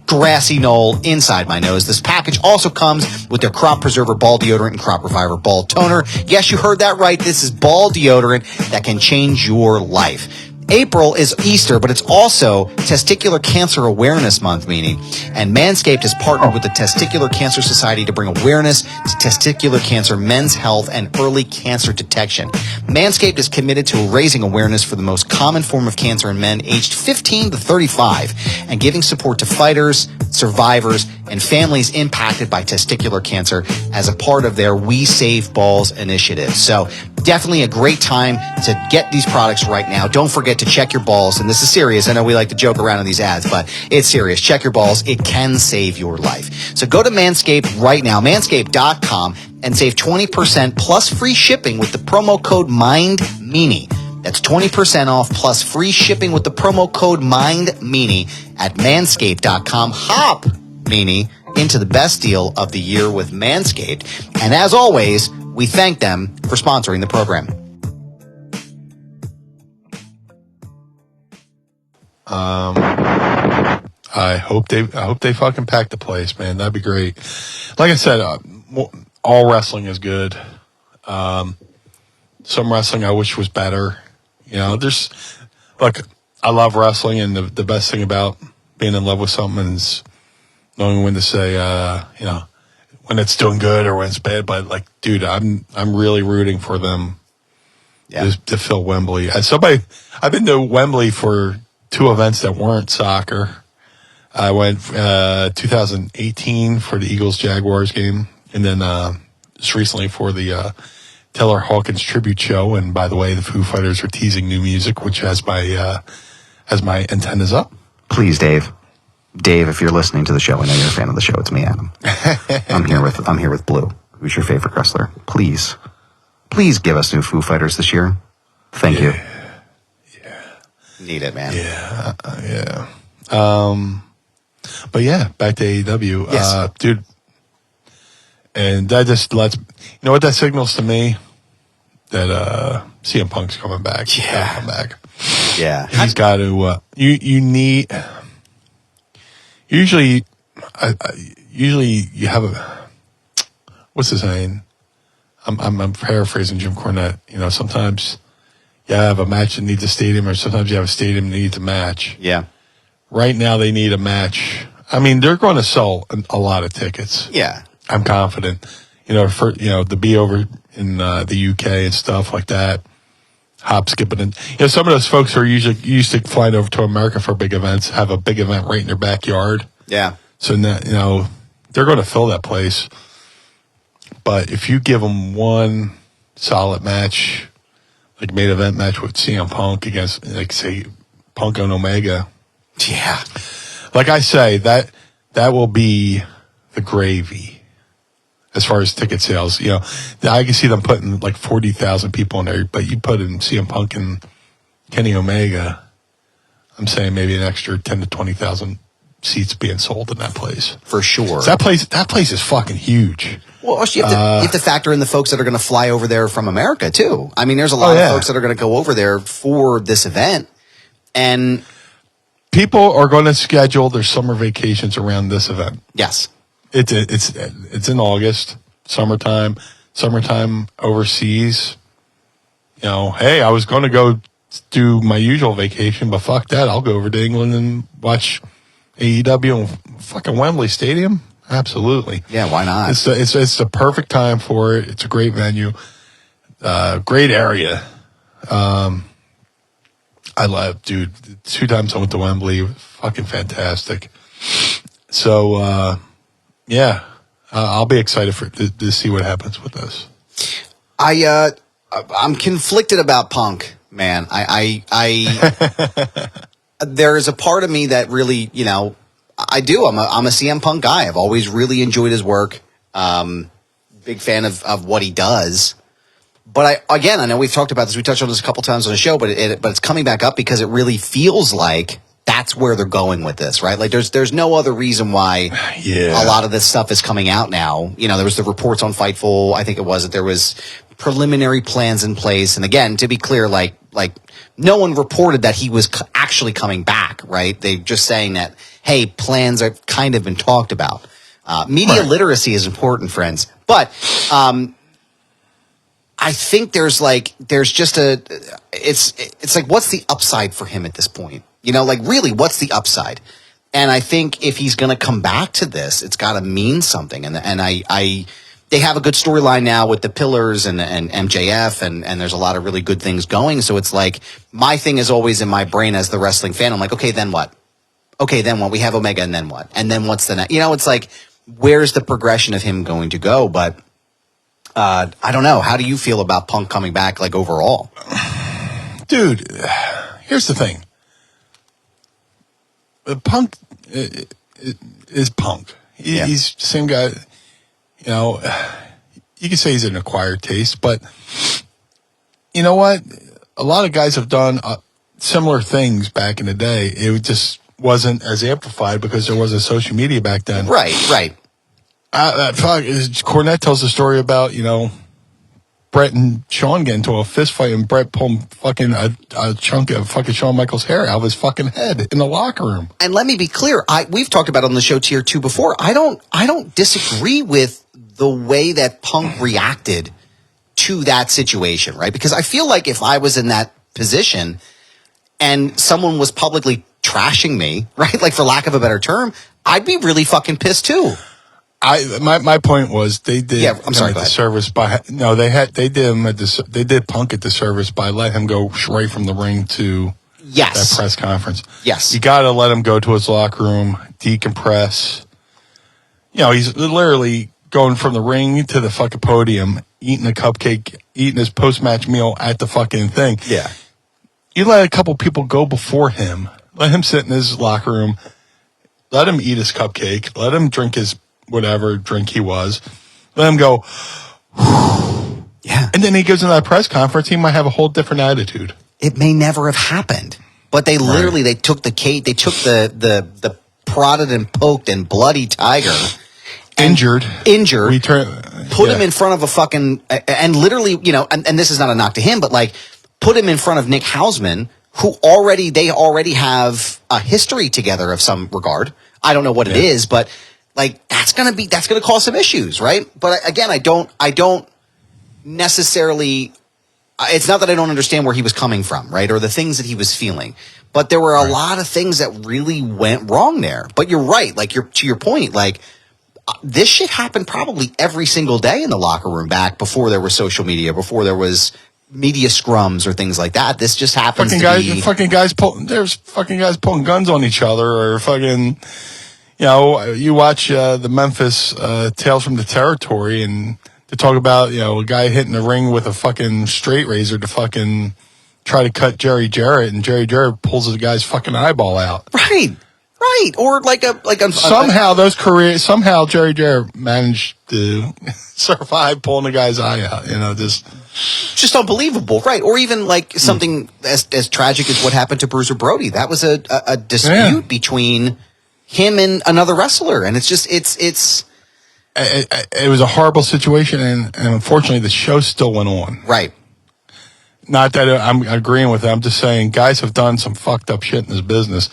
grassy knoll inside my nose. This package also comes with their Crop Preserver ball deodorant and Crop Reviver ball toner. Yes, you heard that right. This is ball deodorant that can change your life. April is Easter, but it's also Testicular Cancer Awareness Month, Meanie. And Manscaped has partnered with the Testicular Cancer Society to bring awareness to testicular cancer, men's health, and early cancer detection. Manscaped is committed to raising awareness for the most common form of cancer in men aged 15 to 35 and giving support to fighters, survivors, and families impacted by testicular cancer as a part of their We Save Balls initiative. So definitely a great time to get these products right now. Don't forget to check your balls. And this is serious. I know we like to joke around in these ads, but it's serious. Check your balls. It can save your life. So go to Manscaped right now, manscaped.com, and save 20% plus free shipping with the promo code MINDMeanie. That's 20% off plus free shipping with the promo code MINDMeanie at manscaped.com. Hop, Meanie, into the best deal of the year with Manscaped. And as always, we thank them for sponsoring the program. I hope they fucking pack the place, man. That'd be great. Like I said, all wrestling is good. Some wrestling I wish was better. Look, I love wrestling, and the best thing about being in love with something is knowing when to say, when it's doing good or when it's bad. But like, dude, I'm really rooting for them to fill Wembley. I've been to Wembley for 2 events that weren't soccer. I went 2018 for the Eagles-Jaguars game, and then just recently for the Taylor Hawkins tribute show. And by the way, the Foo Fighters are teasing new music, which has my antennas up. Please, Dave. Dave, if you're listening to the show, I know you're a fan of the show. It's me, Adam. I'm here with Blue. Who's your favorite wrestler? Please give us new Foo Fighters this year. Thank you. Yeah. Need it, man. Yeah. But yeah, back to AEW. Yes. Dude. And that just lets, what that signals to me? That CM Punk's coming back. Yeah. Come back. Yeah. He's got to, you need, usually you have what's his name? I'm paraphrasing Jim Cornette. Sometimes you have a match that needs a stadium, or sometimes you have a stadium that needs a match. Yeah. Right now they need a match. I mean, they're going to sell a lot of tickets. Yeah. I'm confident. To be over in the UK and stuff like that. Hop, skipping, and some of those folks who are usually used to flying over to America for big events have a big event right in their backyard. Yeah. So now, they're going to fill that place. But if you give them one solid match, like main event match with CM Punk against, like, say, Punk and Omega. Yeah. Like I say, that will be the gravy as far as ticket sales. I can see them putting like 40,000 people in there, but you put in CM Punk and Kenny Omega, I'm saying maybe an extra 10 to 20,000 seats being sold in that place. For sure. So that place is fucking huge. Well, you have to factor in the folks that are going to fly over there from America, too. I mean, there's a lot of folks that are going to go over there for this event. And people are going to schedule their summer vacations around this event. Yes. It's in August, summertime overseas. Hey, I was going to go do my usual vacation, but fuck that. I'll go over to England and watch AEW in fucking Wembley Stadium. Absolutely. Yeah, why not? It's the perfect time for it. It's a great venue, great area. I love, dude. 2 times I went to Wembley, fucking fantastic. So, I'll be excited to see what happens with this. I'm conflicted about Punk, man. There is a part of me that really, I do. I'm a CM Punk guy. I've always really enjoyed his work. Big fan of what he does. But I know we've talked about this. We touched on this a couple times on the show, but it's coming back up because it really feels like that's where they're going with this, right? Like there's no other reason why a lot of this stuff is coming out now. There was the reports on Fightful. I think it was that there was preliminary plans in place. And again, to be clear, like no one reported that he was actually coming back, right? They're just saying that, hey, plans are kind of been talked about. Media literacy is important, friends. But I think there's just it's like, what's the upside for him at this point? Really, what's the upside? And I think if he's going to come back to this, it's got to mean something. And they have a good storyline now with the Pillars and MJF, and there's a lot of really good things going. So it's like, my thing is always in my brain as the wrestling fan. I'm like, okay, then what? Okay, then what? We have Omega, and then what? And then what's the next? It's like, where's the progression of him going to go? But I don't know. How do you feel about Punk coming back, like, overall? Dude, here's the thing. Punk is Punk. He's the same guy. You know, you can say he's an acquired taste, but you know what? A lot of guys have done similar things back in the day. It just wasn't as amplified because there wasn't social media back then. Right. Cornette tells the story about, you know, Brett and Shawn get into a fist fight and Brett pulled fucking a chunk of fucking Shawn Michaels' hair out of his fucking head in the locker room. And let me be clear, we've talked about it on the show Tier 2 before. I don't disagree with the way that Punk reacted to that situation, right? Because I feel like if I was in that position and someone was publicly trashing me, right? Like, for lack of a better term, I'd be really fucking pissed too. My point was they did the service by they did Punk at the service by letting him go straight from the ring to that press conference. Yes, you got to let him go to his locker room, decompress. You know, he's literally going from the ring to the fucking podium, eating a cupcake, eating his post-match meal at the fucking thing. Yeah, you let a couple people go before him. Let him sit in his locker room. Let him eat his cupcake. Let him drink his whatever drink he was. Let him go. Yeah. And then he goes into that press conference. He might have a whole different attitude. It may never have happened. But they literally, they took the cake, they took the prodded and poked and bloody tiger. Injured. Put him in front of a fucking, and literally, you know, and this is not a knock to him, but like, put him in front of Nick Hausman, who they already have a history together of some regard. I don't know what it is, but like, that's going to cause some issues, right? But again, I don't necessarily, it's not that I don't understand where he was coming from, right? Or the things that he was feeling, but there were a lot of things that really went wrong there. But you're right. Like, to your point, like, this shit happened probably every single day in the locker room back before there was social media, before there was media scrums or things like that. This just happens there's fucking guys pulling guns on each other, or fucking, you know, you watch the Memphis Tales from the Territory, and they talk about, you know, a guy hitting the ring with a fucking straight razor to fucking try to cut Jerry Jarrett, and Jerry Jarrett pulls the guy's fucking eyeball out. Right. Or somehow Jerry Jarrett managed to survive pulling the guy's eye out. You know, just unbelievable, right? Or even like something as tragic as what happened to Bruiser Brody. That was a dispute between him and another wrestler, and it's just it was a horrible situation, and unfortunately the show still went on. Right. Not that I'm agreeing with it. I'm just saying guys have done some fucked up shit in this business.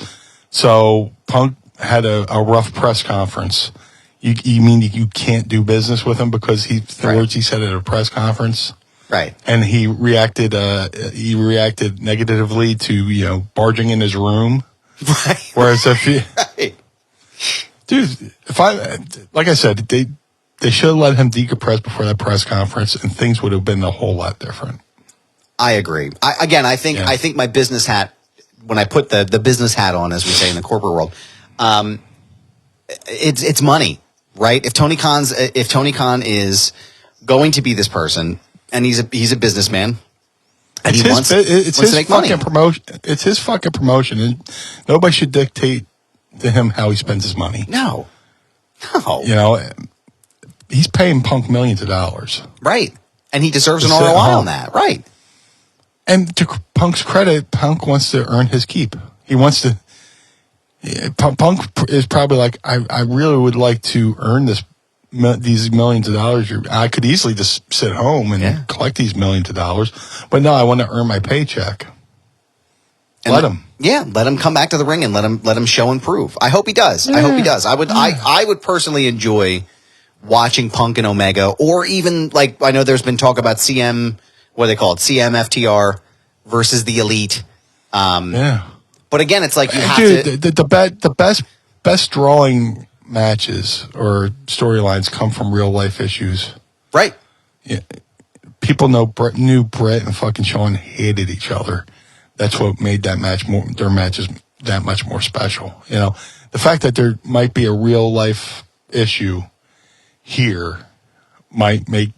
So Punk had a rough press conference. You mean you can't do business with him because the words he said at a press conference? Right. And he reacted negatively to, you know, barging in his room. Right. Whereas dude, like I said, they should have let him decompress before that press conference, and things would have been a whole lot different. I agree. I think my business hat, when I put the business hat on, as we say in the corporate world, it's money, right? If Tony Khan is going to be this person, and he's a businessman, and he wants to make money. It's his fucking promotion, and nobody should dictate to him how he spends his money. No. You know, he's paying Punk millions of dollars, right? And he deserves an ROI on that, right? And to Punk's credit, Punk wants to earn his keep. He wants to. Punk is probably like, I really would like to earn these millions of dollars. I could easily just sit home and collect these millions of dollars, but no, I want to earn my paycheck. And let him. Yeah, let him come back to the ring and let him show and prove. I hope he does. Yeah. I hope he does. I would personally enjoy watching Punk and Omega, or even, like, I know there's been talk about CM, what do they call it, CMFTR versus the Elite. But again, it's like you have to. The best drawing matches or storylines come from real life issues. Right. Yeah. People knew Brett and fucking Shawn hated each other. That's what made their matches that much more special. You know, the fact that there might be a real life issue here might make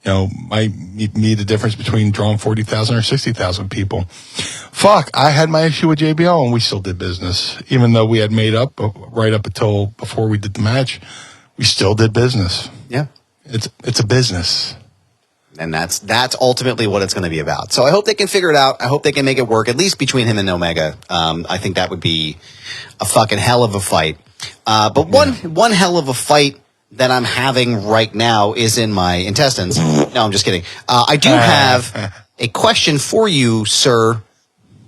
might be the difference between drawing 40,000 or 60,000 people. Fuck, I had my issue with JBL and we still did business. Even though we had made up right up until before we did the match, we still did business. Yeah. It's a business. And that's ultimately what it's going to be about. So I hope they can figure it out. I hope they can make it work, at least between him and Omega. I think that would be a fucking hell of a fight. But one hell of a fight that I'm having right now is in my intestines. No, I'm just kidding. I do have a question for you, Sir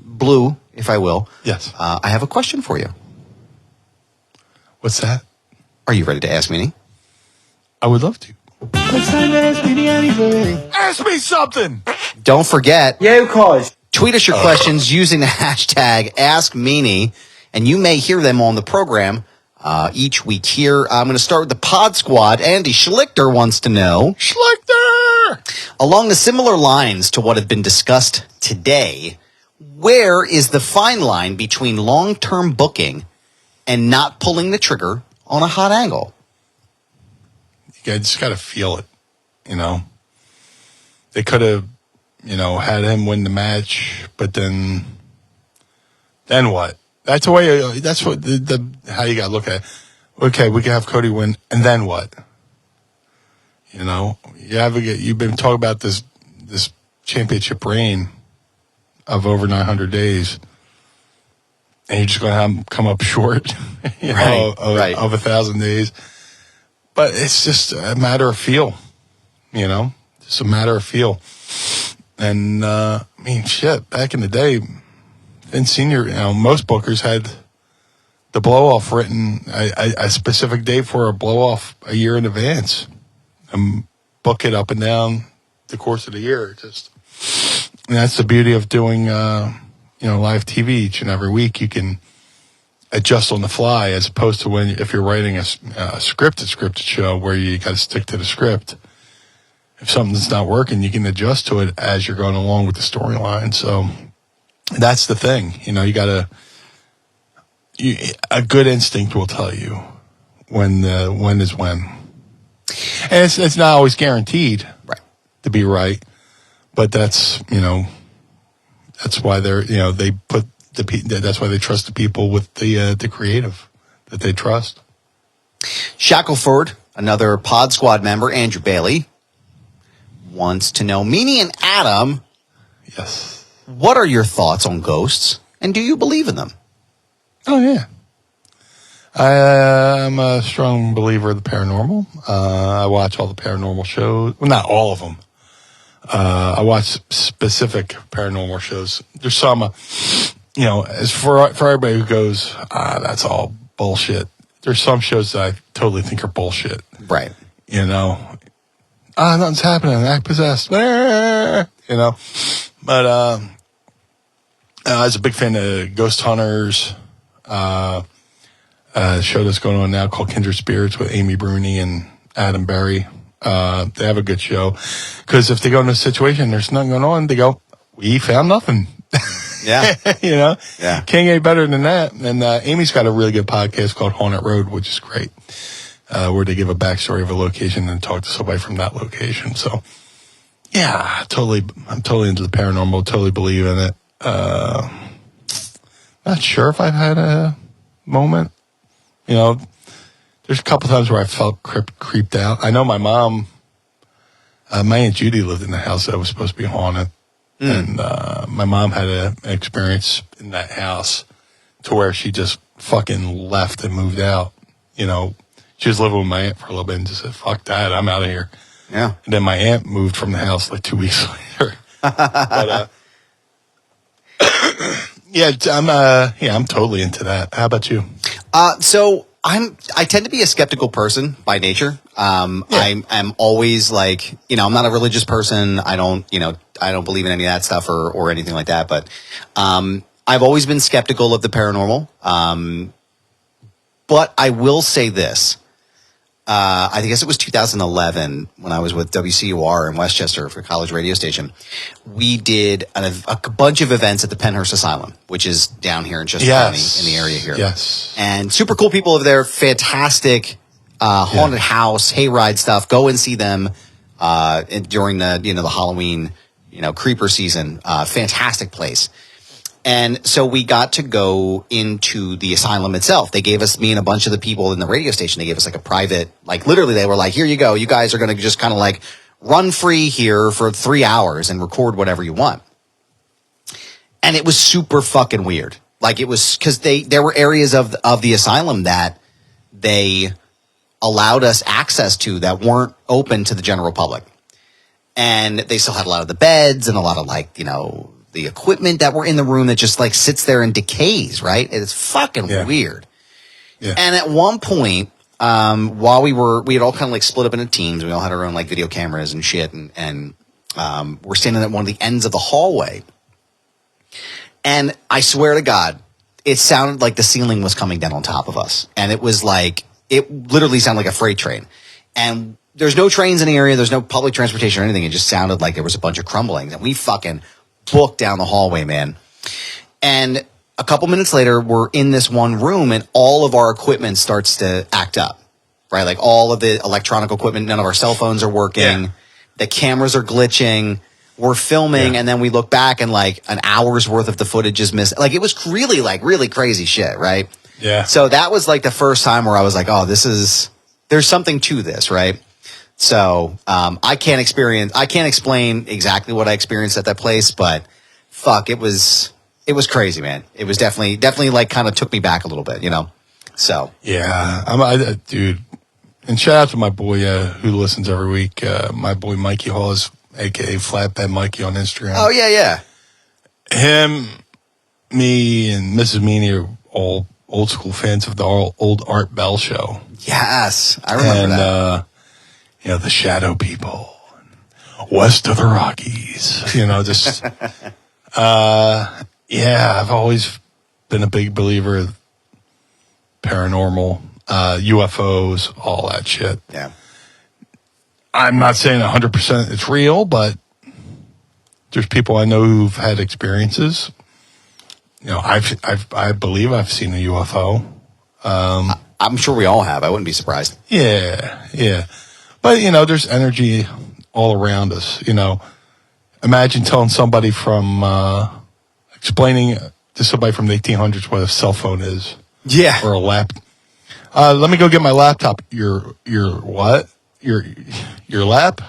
Blue, if I will. Yes. I have a question for you. What's that? Are you ready to ask me? I would love to. It's time to ask me anything. Ask me something. Don't forget. Tweet us your Oh. questions using the hashtag AskMeanie, and you may hear them on the program each week here. I'm going to start with the Pod Squad. Andy Schlichter wants to know, along the similar lines to what have been discussed today, where is the fine line between long-term booking and not pulling the trigger on a hot angle? You just got to feel it, They could have, had him win the match, but then what? That's the way. That's what how you got to look at it. Okay, we can have Cody win, and then what? You've been talking about this championship reign of over 900 days, and you're just going to have him come up short, of 1,000 days. But it's just a matter of feel, just a matter of feel. And, shit, back in the day, Vince Sr., most bookers had the blow-off written, a specific date for a blow-off a year in advance, and book it up and down the course of the year. And that's the beauty of doing, live TV each and every week. You can adjust on the fly, as opposed to if you're writing a scripted show where you got to stick to the script. If something's not working, you can adjust to it as you're going along with the storyline. So that's the thing. You got a good instinct will tell you when is when. And it's not always guaranteed to be right, but that's why they put that's why they trust the people with the creative that they trust. Shackleford, another Pod Squad member, Andrew Bailey, wants to know, Meanie and Adam, yes, what are your thoughts on ghosts, and do you believe in them? Oh, yeah. I'm a strong believer of the paranormal. I watch all the paranormal shows. Well, not all of them. I watch specific paranormal shows. There's some, as for everybody who goes, that's all bullshit. There's some shows that I totally think are bullshit. Right. Nothing's happening. Act possessed. But I was a big fan of Ghost Hunters. Show that's going on now called Kindred Spirits with Amy Bruni and Adam Berry. They have a good show, because if they go into a situation, there's nothing going on, they go, we found nothing. Yeah. Yeah. Yeah. Can't get better than that. And Amy's got a really good podcast called Haunted Road, which is great, where they give a backstory of a location and talk to somebody from that location. So, yeah, I'm totally into the paranormal, totally believe in it. Not sure if I've had a moment. There's a couple times where I felt creeped out. I know my mom, my Aunt Judy lived in the house that was supposed to be haunted. And my mom had an experience in that house to where she just fucking left and moved out. She was living with my aunt for a little bit and just said, fuck that, I'm out of here. Yeah. And then my aunt moved from the house like 2 weeks later. But, I'm totally into that. How about you? So I tend to be a skeptical person by nature. I'm always like, I'm not a religious person. I don't believe in any of that stuff or anything like that. But I've always been skeptical of the paranormal. But I will say this. I guess it was 2011 when I was with WCUR in Westchester for a college radio station. We did a bunch of events at the Pennhurst Asylum, which is down here in Chester County in the area here. Yes. And super cool people over there. Fantastic haunted house, hayride stuff. Go and see them. during the the Halloween creeper season. Fantastic place. And so we got to go into the asylum itself. They gave us, me and a bunch of the people in the radio station, they gave us like a private, like literally they were like, here you go. You guys are going to just kind of like run free here for 3 hours and record whatever you want. And it was super fucking weird. Like it was because there were areas of the asylum that they allowed us access to that weren't open to the general public. And they still had a lot of the beds and a lot of like, the equipment that were in the room that just like sits there and decays, right? It's fucking weird. Yeah. And at one point, while we had all kind of like split up into teams. We all had our own like video cameras and shit. And we're standing at one of the ends of the hallway. And I swear to God, it sounded like the ceiling was coming down on top of us. And it was like, it literally sounded like a freight train. And there's no trains in the area. There's no public transportation or anything. It just sounded like there was a bunch of crumbling. And we fucking booked down the hallway, man. And a couple minutes later, we're in this one room and all of our equipment starts to act up, right? Like all of the electronic equipment, none of our cell phones are working. Yeah. The cameras are glitching. We're filming and then we look back and like an hour's worth of the footage is missing. Like it was really crazy shit, right? Yeah. So that was like the first time where I was like, oh, there's something to this, right? So I can't explain exactly what I experienced at that place, but fuck, it was crazy, man. It was definitely like kind of took me back a little bit, So yeah, dude, and shout out to my boy who listens every week. My boy Mikey Hawes, aka Flatbed Mikey on Instagram. Oh yeah. Him, me, and Mrs. Meanie are all old school fans of the old Art Bell show. Yes, I remember that. The Shadow People, west of the Rockies. Just I've always been a big believer of paranormal, UFOs, all that shit. Yeah. I'm not saying 100% it's real, but there's people I know who've had experiences. I believe I've seen a UFO. I'm sure we all have. I wouldn't be surprised. Yeah. But, there's energy all around us, Imagine telling somebody explaining to somebody from the 1800s what a cell phone is. Yeah. Or a lap. Let me go get my laptop. Your what? Your lap?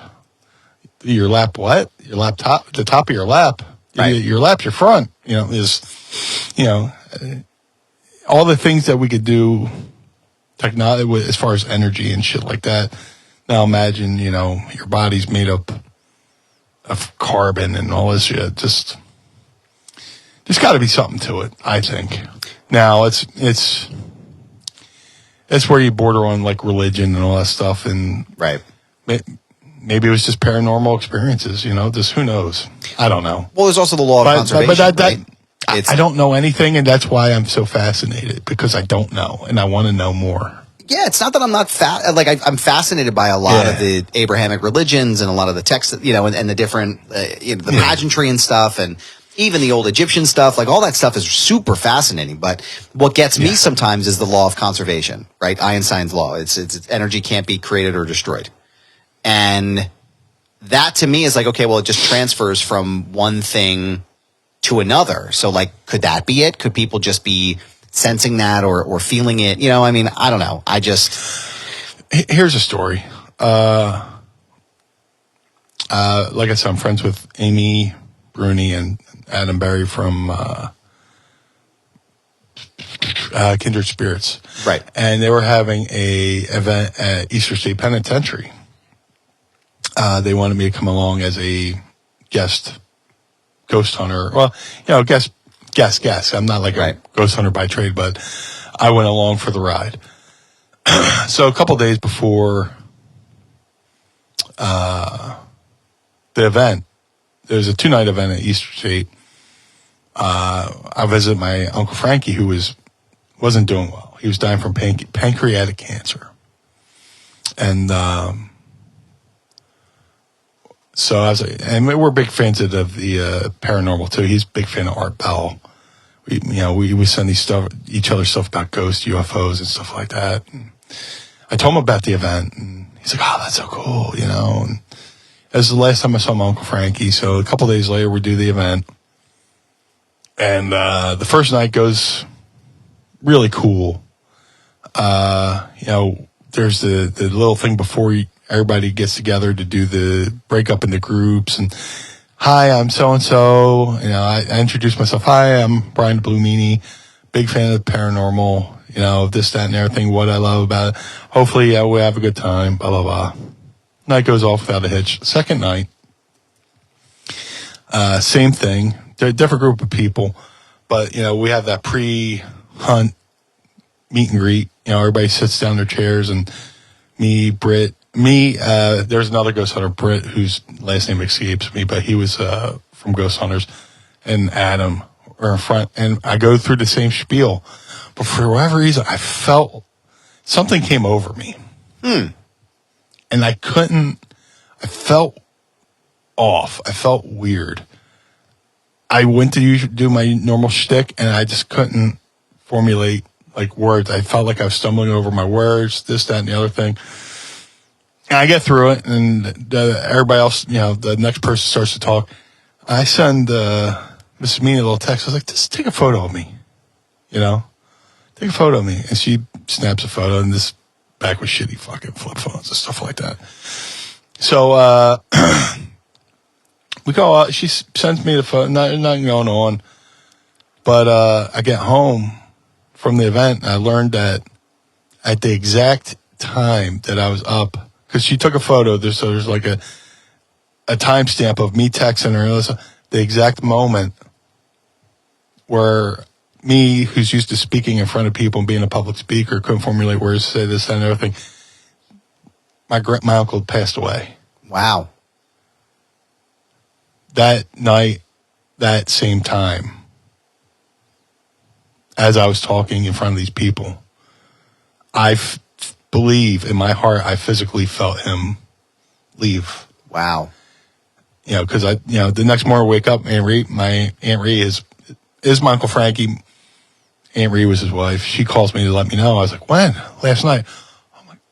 Your lap what? Your laptop? The top of your lap. Right. Your lap's your front, is, all the things that we could do technology as far as energy and shit like that. Now imagine, your body's made up of carbon and all this shit. Just there's got to be something to it, I think. Now it's where you border on like religion and all that stuff, and right. Maybe it was just paranormal experiences, just who knows? I don't know. Well, there's also the law of conservation, right? I don't know anything, and that's why I'm so fascinated, because I don't know, and I want to know more. Yeah, it's not that I'm not I'm fascinated by a lot of the Abrahamic religions and a lot of the texts, and the different, the pageantry and stuff, and even the old Egyptian stuff. Like all that stuff is super fascinating. But what gets me sometimes is the law of conservation, right? Einstein's law. It's energy can't be created or destroyed, and that to me is like, okay, well, it just transfers from one thing to another. So like, could that be it? Could people just be sensing that or feeling it? I don't know. Here's a story. Like I said, I'm friends with Amy Bruni and Adam Berry from Kindred Spirits. Right. And they were having a event at Easter State Penitentiary. They wanted me to come along as a guest ghost hunter. Well, guest. I'm not like a ghost hunter by trade, but I went along for the ride. So a couple days before the event, there was a 2-night event at Easter State. I visited my Uncle Frankie, who wasn't doing well. He was dying from pancreatic cancer. And so I was like, and we're big fans of the paranormal too. He's a big fan of Art Bell. We send each other stuff about ghosts, UFOs, and stuff like that. And I told him about the event, and he's like, "Oh, that's so cool," And As the last time I saw my Uncle Frankie. So a couple days later, we do the event. And the first night goes really cool. There's the little thing before everybody gets together to do the break up into groups. And, hi, I'm so-and-so. I introduce myself. Hi, I'm Brian the Blue Meanie. Big fan of the paranormal, this, that, and everything, what I love about it. Hopefully, we have a good time, blah, blah, blah. Night goes off without a hitch. Second night, same thing. Different group of people, but we have that pre-hunt meet and greet. Everybody sits down in their chairs, and me, Britt, there's another ghost hunter, Britt, whose last name escapes me, but he was from Ghost Hunters, and Adam are in front, and I go through the same spiel, but for whatever reason, I felt something came over me. And I felt off. I felt weird. I went to do my normal shtick, and I just couldn't formulate words. I felt like I was stumbling over my words, this, that, and the other thing. And I get through it, and everybody else, the next person starts to talk. I send Mrs. Meanie a little text. I was like, just take a photo of me, take a photo of me. And she snaps a photo, and this back with shitty fucking flip phones and stuff like that. So we go out. She sends me the photo. Nothing going on. But I get home from the event, and I learned that at the exact time that I was up, because she took a photo, there's like a timestamp of me texting her, the exact moment where me, who's used to speaking in front of people and being a public speaker, couldn't formulate words to say this, that, and everything. My uncle passed away. Wow. That night, that same time, as I was talking in front of these people, I believe in my heart I physically felt him leave. Wow. Because the next morning I wake up, my Aunt Ree is my Uncle Frankie. Aunt Ree was his wife. She calls me to let me know. I was like, when? Last night.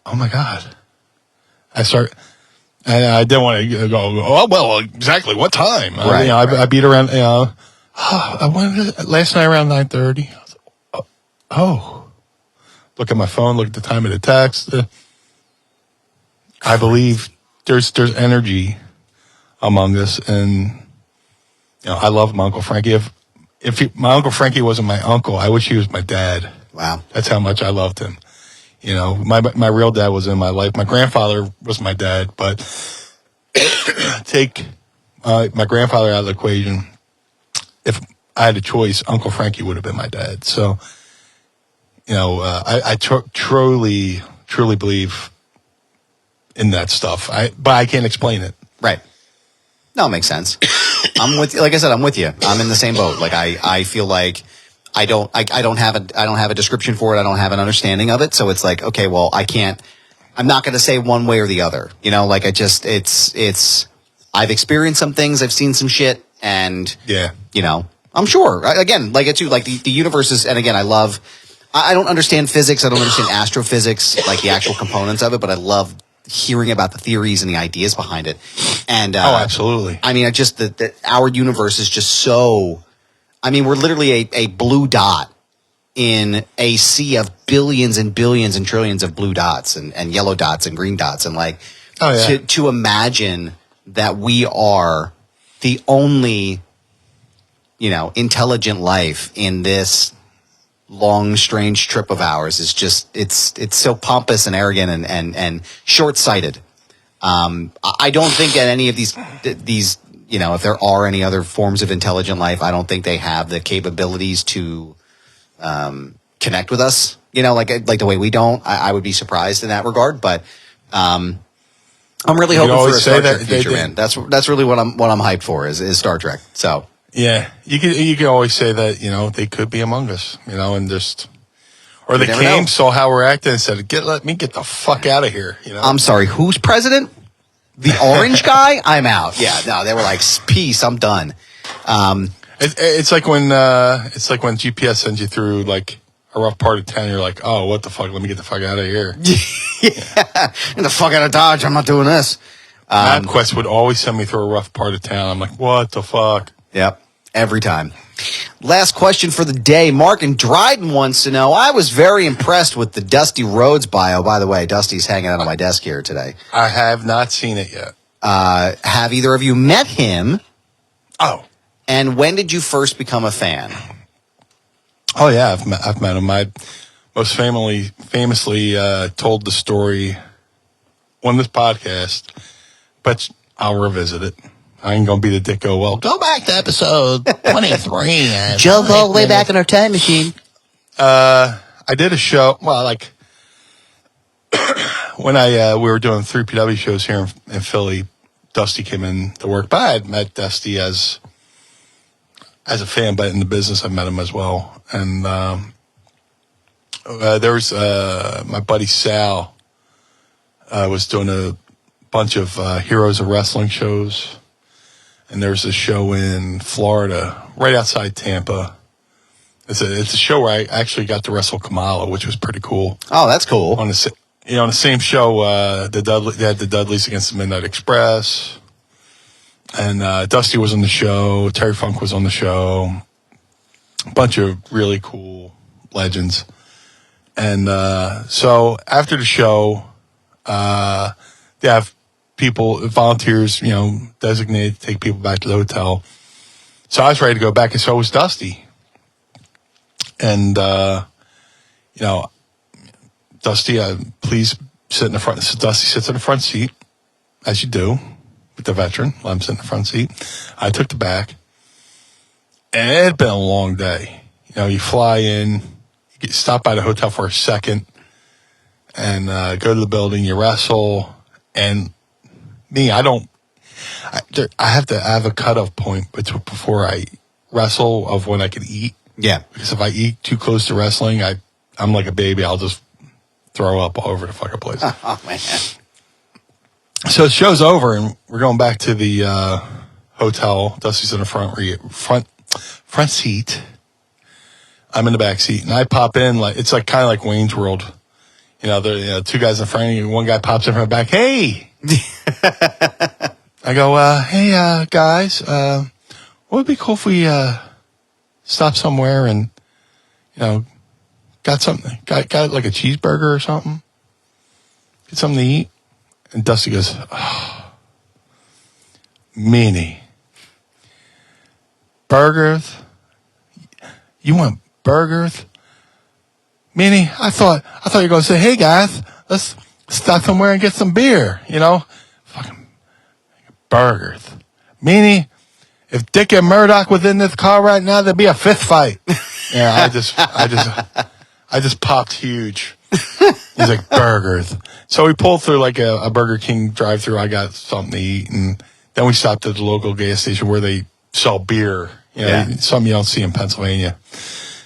Oh my God. And I didn't want to go, oh, well, exactly what time? Right, I beat around, I went last night around 9:30. I was like, oh. Look at my phone, look at the time of the text. I believe there's energy among us, and I love my Uncle Frankie. If my Uncle Frankie wasn't my uncle, I wish he was my dad. Wow. That's how much I loved him. My real dad was in my life. My grandfather was my dad, but take my grandfather out of the equation. If I had a choice, Uncle Frankie would have been my dad. So, I truly believe in that stuff. But I can't explain it. Right. No, it makes sense. I'm with you. Like I said, I'm with you. I'm in the same boat. Like I feel like I don't have a description for it. I don't have an understanding of it. So it's like, okay, well, I'm not going to say one way or the other. I've experienced some things. I've seen some shit, and yeah, I'm sure. Again, like it's like the universe is, and again, I don't understand physics. I don't understand astrophysics, like the actual components of it, but I love hearing about the theories and the ideas behind it. And absolutely. I mean, our universe is just so. I mean, we're literally a blue dot in a sea of billions and billions and trillions of blue dots and yellow dots and green dots, and to imagine that we are the only intelligent life in this long, strange trip of ours is just it's so pompous and arrogant and short-sighted. I don't think that any of these if there are any other forms of intelligent life, I don't think they have the capabilities to connect with us. Like the way we don't. I would be surprised in that regard, but I'm really hoping for a Star Trek future, man. That's really what I'm hyped for is Star Trek. So. Yeah, you can always say that they could be among us, and just or they came, saw how we're acting, and said, "Let me get the fuck out of here." I'm sorry, who's president? The orange guy? I'm out. Yeah, no, they were like, "Peace, I'm done." It's like when GPS sends you through like a rough part of town. You're like, "Oh, what the fuck? Let me get the fuck out of here." Yeah, get the fuck out of Dodge. I'm not doing this. MapQuest would always send me through a rough part of town. I'm like, what the fuck? Yep, every time. Last question for the day. Mark in Dryden wants to know, I was very impressed with the Dusty Rhodes bio. By the way, Dusty's hanging out on my desk here today. I have not seen it yet. Have either of you met him? Oh. And when did you first become a fan? Oh, yeah, I've met him. I most famously told the story on this podcast, but I'll revisit it. I ain't going to be the dick go back to episode 23. Jump all the way back in our time machine. I did a show, well, like, when we were doing 3PW shows here in Philly, Dusty came in to work. But I had met Dusty as a fan, but in the business I met him as well. And there was my buddy Sal was doing a bunch of Heroes of Wrestling shows. And there's a show in Florida, right outside Tampa. It's a show where I actually got to wrestle Kamala, which was pretty cool. Oh, that's cool. On the same show, they had the Dudleys against the Midnight Express, and Dusty was on the show. Terry Funk was on the show. A bunch of really cool legends. And so after the show, they have volunteers, designated to take people back to the hotel. So I was ready to go back, and so was Dusty. And, Dusty, please sit in the front. So Dusty sits in the front seat, as you do with the veteran. Let him sit in the front seat. I took the back. And it had been a long day. You fly in, you stop by the hotel for a second, and go to the building, you wrestle, and me, I have to have a cutoff point before I wrestle of when I can eat. Yeah. Because if I eat too close to wrestling, I'm like a baby. I'll just throw up all over the fucking place. Oh, man. So the show's over, and we're going back to the hotel. Dusty's in the front seat. I'm in the back seat, and I pop in it's like kind of like Wayne's World. There two guys in front of you. One guy pops in from the back. Hey. I go, hey, guys, what would be cool if we stop somewhere and, got like a cheeseburger or something? Get something to eat? And Dusty goes, oh, Meanie. Burgers? You want burgers? Meanie, I thought you were going to say, hey, guys, let's stop somewhere and get some beer, Fucking burgers. Meanie, if Dick and Murdoch was in this car right now, there'd be a fist fight. Yeah, I just popped huge. He's like, burgers. So we pulled through like a Burger King drive-thru. I got something to eat, and then we stopped at the local gas station where they sell beer. Something you don't see in Pennsylvania.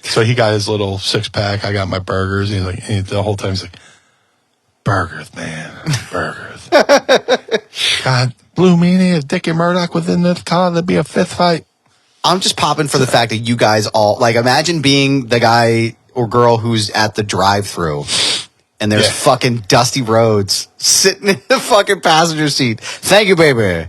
So he got his little 6-pack. I got my burgers. He's like, the whole time he's like, burgers, man, burgers. God, Blue Meanie, if Dick and Murdoch was in this car, there'd be a fist fight. I'm just popping for the fact that you guys all, imagine being the guy or girl who's at the drive-thru, and there's fucking Dusty Rhodes sitting in the fucking passenger seat. Thank you, baby.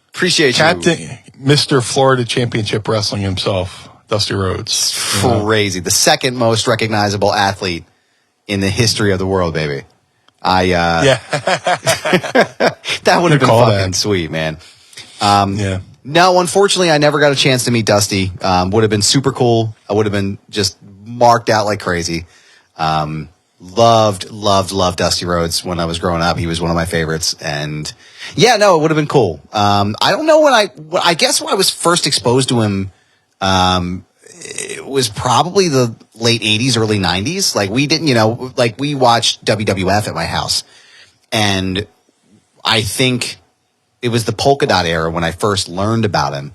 Appreciate Captain, you. Mr. Florida Championship Wrestling himself, Dusty Rhodes. Crazy. The second most recognizable athlete in the history of the world, baby. That would have been fucking sweet, man. No, unfortunately, I never got a chance to meet Dusty. Would have been super cool. I would have been just marked out like crazy. Loved Dusty Rhodes when I was growing up. He was one of my favorites. And it would have been cool. I don't know I guess when I was first exposed to him, it was probably the late 80s, early 90s. We didn't, we watched WWF at my house. And I think it was the polka dot era when I first learned about him.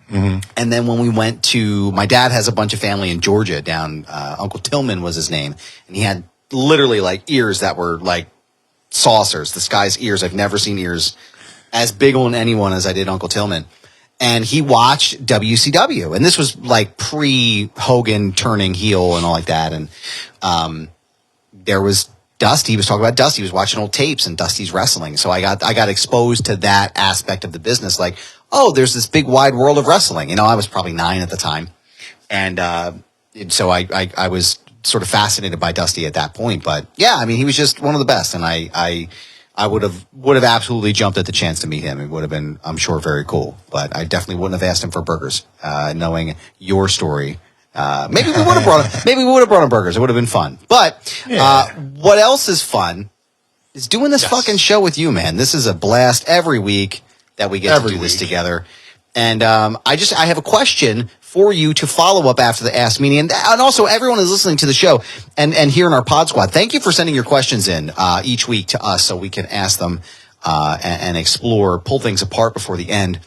Mm-hmm. And then when we went to, my dad has a bunch of family in Georgia down, Uncle Tillman was his name. And he had literally ears that were like saucers, this guy's ears. I've never seen ears as big on anyone as I did Uncle Tillman. And he watched WCW. And this was pre-Hogan turning heel and all like that. And there was Dusty was talking about Dusty. He was watching old tapes and Dusty's wrestling. So I got exposed to that aspect of the business. Like, oh, there's this big wide world of wrestling. I was probably 9 at the time. And so I was sort of fascinated by Dusty at that point. But yeah, I mean, he was just one of the best. And I would have absolutely jumped at the chance to meet him. It would have been, I'm sure, very cool. But I definitely wouldn't have asked him for burgers, knowing your story. Maybe we would have brought him burgers. It would have been fun. But what else is fun is doing this fucking show with you, man. This is a blast every week that we get to do this together. And I have a question for you to follow up after the Ask Meanie. And also, everyone is listening to the show and here in our Pod Squad. Thank you for sending your questions in each week to us so we can ask them and explore, pull things apart before the end.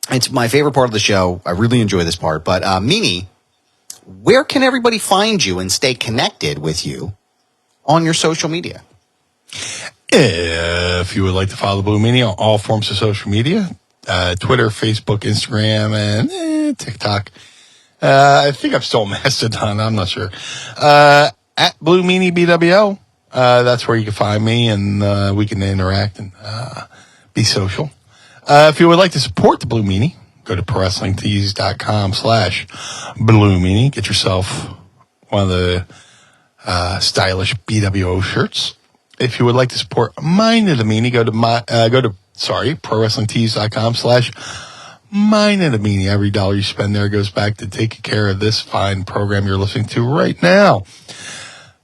It's my favorite part of the show. I really enjoy this part. But Meanie, where can everybody find you and stay connected with you on your social media? If you would like to follow the Blue Meanie on all forms of social media, Twitter, Facebook, Instagram, and TikTok. I think I'm still Mastodon. I'm not sure. At Blue Meanie BWO. That's where you can find me, and we can interact and be social. If you would like to support the Blue Meanie, go to ProWrestlingTees.com/Blue Meanie. Get yourself one of the stylish BWO shirts. If you would like to support Mind of the Meanie, go to ProWrestlingTees.com/Mind of the Meanie. Every dollar you spend there goes back to taking care of this fine program you're listening to right now.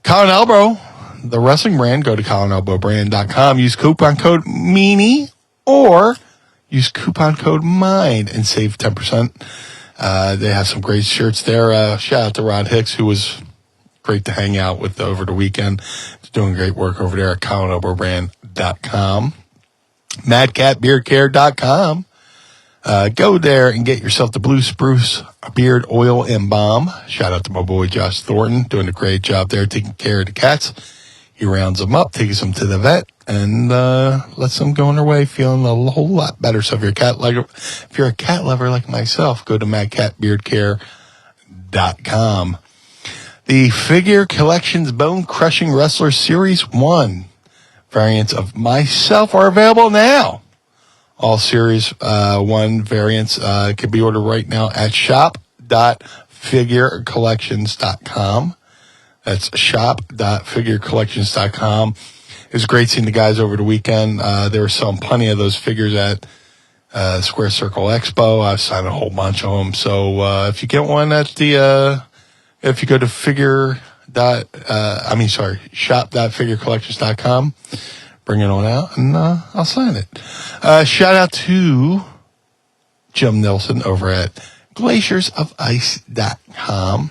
Colin Elbow, the wrestling brand, go to ColinElbowBrand.com. Use coupon code Meanie or use coupon code MIND and save 10%. They have some great shirts there. Shout out to Rod Hicks, who was great to hang out with over the weekend. He's doing great work over there at ColinElbowBrand.com. MadCatBeardCare.com. Go there and get yourself the Blue Spruce Beard Oil and Balm. Shout out to my boy Josh Thornton, doing a great job there taking care of the cats. He rounds them up, takes them to the vet, and lets them go on their way feeling a whole lot better. So if you're a cat lover like myself, go to MadCatBeardCare.com. The Figure Collections Bone Crushing Wrestler Series 1 variants of myself are available now. All Series 1 variants can be ordered right now at shop.figurecollections.com. That's shop.figurecollections.com. It was great seeing the guys over the weekend. They were selling plenty of those figures at Squared Circle Expo. I've signed a whole bunch of them. So if you get one at if you go to shop.figurecollections.com, bring it on out and I'll sign it. Shout out to Jim Nelson over at glaciersofice.com.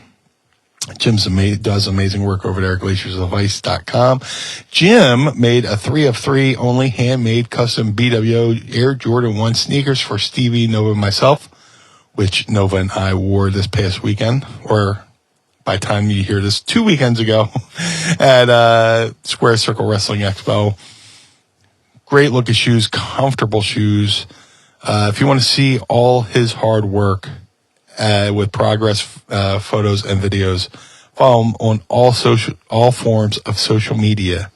Jim does amazing work over there at glaciersofice.com. Jim made a 3 of 3 only handmade custom BWO Air Jordan 1 sneakers for Stevie, Nova, and myself, which Nova and I wore this past weekend, or by the time you hear this, 2 weekends ago at Squared Circle Wrestling Expo. Great looking shoes, comfortable shoes. If you want to see all his hard work with progress photos and videos, follow him on all forms of social media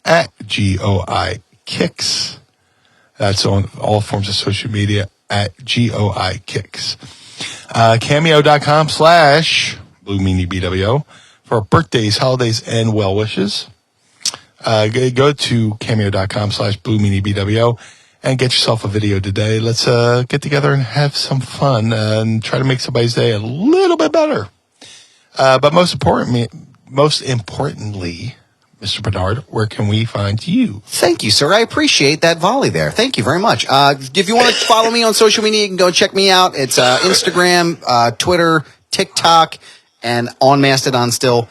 at GOI Kicks. That's on all forms of social media at GOI Kicks. Cameo.com/Blue Meanie BWO for birthdays, holidays, and well wishes. Go to cameo.com/Blue Meanie BWO and get yourself a video today. Let's get together and have some fun and try to make somebody's day a little bit better. But most importantly, Mr. Barnard, where can we find you? Thank you, sir. I appreciate that volley there. Thank you very much. If you want to follow me on social media, you can go check me out. It's Instagram, Twitter, TikTok, and on Mastodon still.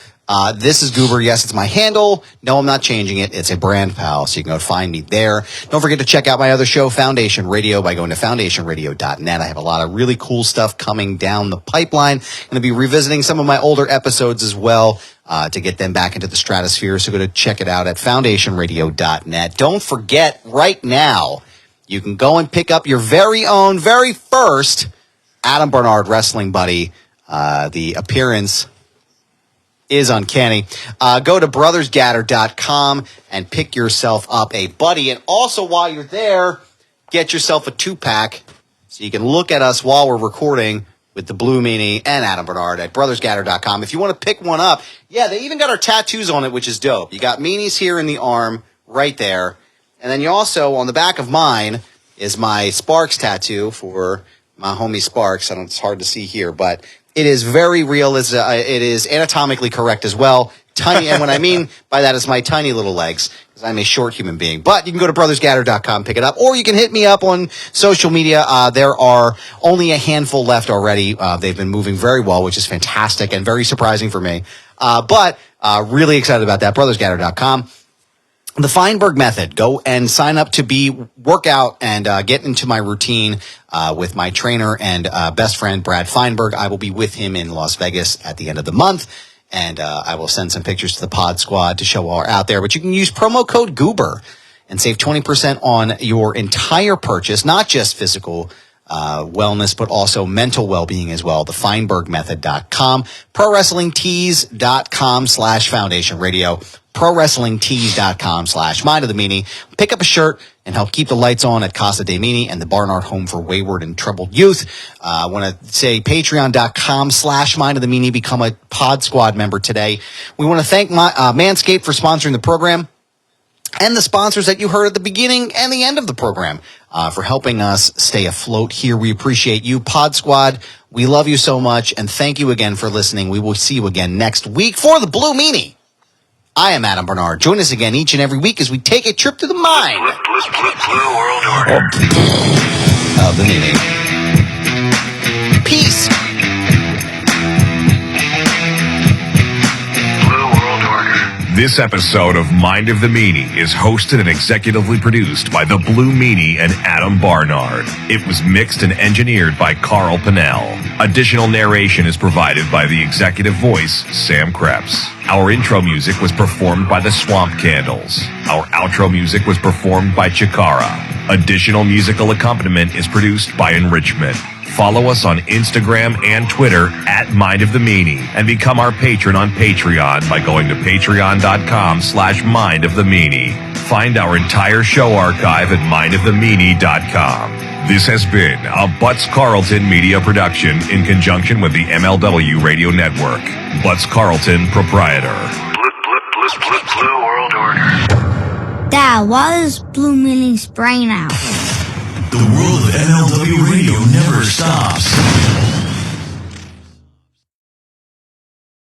This is Goober. Yes, it's my handle. No, I'm not changing it. It's a brand pal, so you can go find me there. Don't forget to check out my other show, Foundation Radio, by going to foundationradio.net. I have a lot of really cool stuff coming down the pipeline. I'm going to be revisiting some of my older episodes as well to get them back into the stratosphere, so go to check it out at foundationradio.net. Don't forget, right now, you can go and pick up your very own, very first Adam Barnard Wrestling Buddy, the appearance is uncanny. Go to brothersgatter.com and pick yourself up a buddy. And also, while you're there, get yourself a 2-pack so you can look at us while we're recording with the Blue Meanie and Adam Barnard at brothersgatter.com. If you want to pick one up, yeah, they even got our tattoos on it, which is dope. You got Meanies here in the arm right there. And then you also, on the back of mine, is my Sparks tattoo for my homie Sparks. I don't, it's hard to see here, but it is very real. It is anatomically correct as well. Tiny, and what I mean by that is my tiny little legs, because I'm a short human being. But you can go to brothersgatter.com, pick it up, or you can hit me up on social media. There are only a handful left already. They've been moving very well, which is fantastic and very surprising for me. But really excited about that. Brothersgatter.com. The Feinberg Method. Go and sign up to work out and get into my routine with my trainer and best friend, Brad Feinberg. I will be with him in Las Vegas at the end of the month. And I will send some pictures to the Pod Squad to show while we're out there. But you can use promo code Goober and save 20% on your entire purchase, not just physical wellness, but also mental well-being as well. TheFeinbergMethod.com, ProWrestlingTees.com/Foundation Radio, ProWrestlingTees.com/Mind of the Meanie. Pick up a shirt and help keep the lights on at Casa DeMeanie and the Barnard Home for Wayward and Troubled Youth. I want to say Patreon.com/Mind of the Meanie. Become a Pod Squad member today. We want to thank Manscaped for sponsoring the program, and the sponsors that you heard at the beginning and the end of the program for helping us stay afloat here. We appreciate you, Pod Squad. We love you so much, and thank you again for listening. We will see you again next week for the Blue Meanie. I am Adam Barnard. Join us again each and every week as we take a trip to the mind Blue World Order of the Meanie. Peace. This episode of Mind of the Meanie is hosted and executively produced by the Blue Meanie and Adam Barnard. It was mixed and engineered by Carl Pinnell. Additional narration is provided by the executive voice, Sam Krebs. Our intro music was performed by the Swamp Candles. Our outro music was performed by Chikara. Additional musical accompaniment is produced by Enrichment. Follow us on Instagram and Twitter at Mind of the Meanie and become our patron on Patreon by going to patreon.com/Mind of the Meanie. Find our entire show archive at mindofthemeanie.com. This has been a Butts Carlton media production in conjunction with the MLW Radio Network. Butts Carlton, proprietor. Blue World Order. Dad, why is Blue Meanie's brain out? The world of MLW Radio never stops.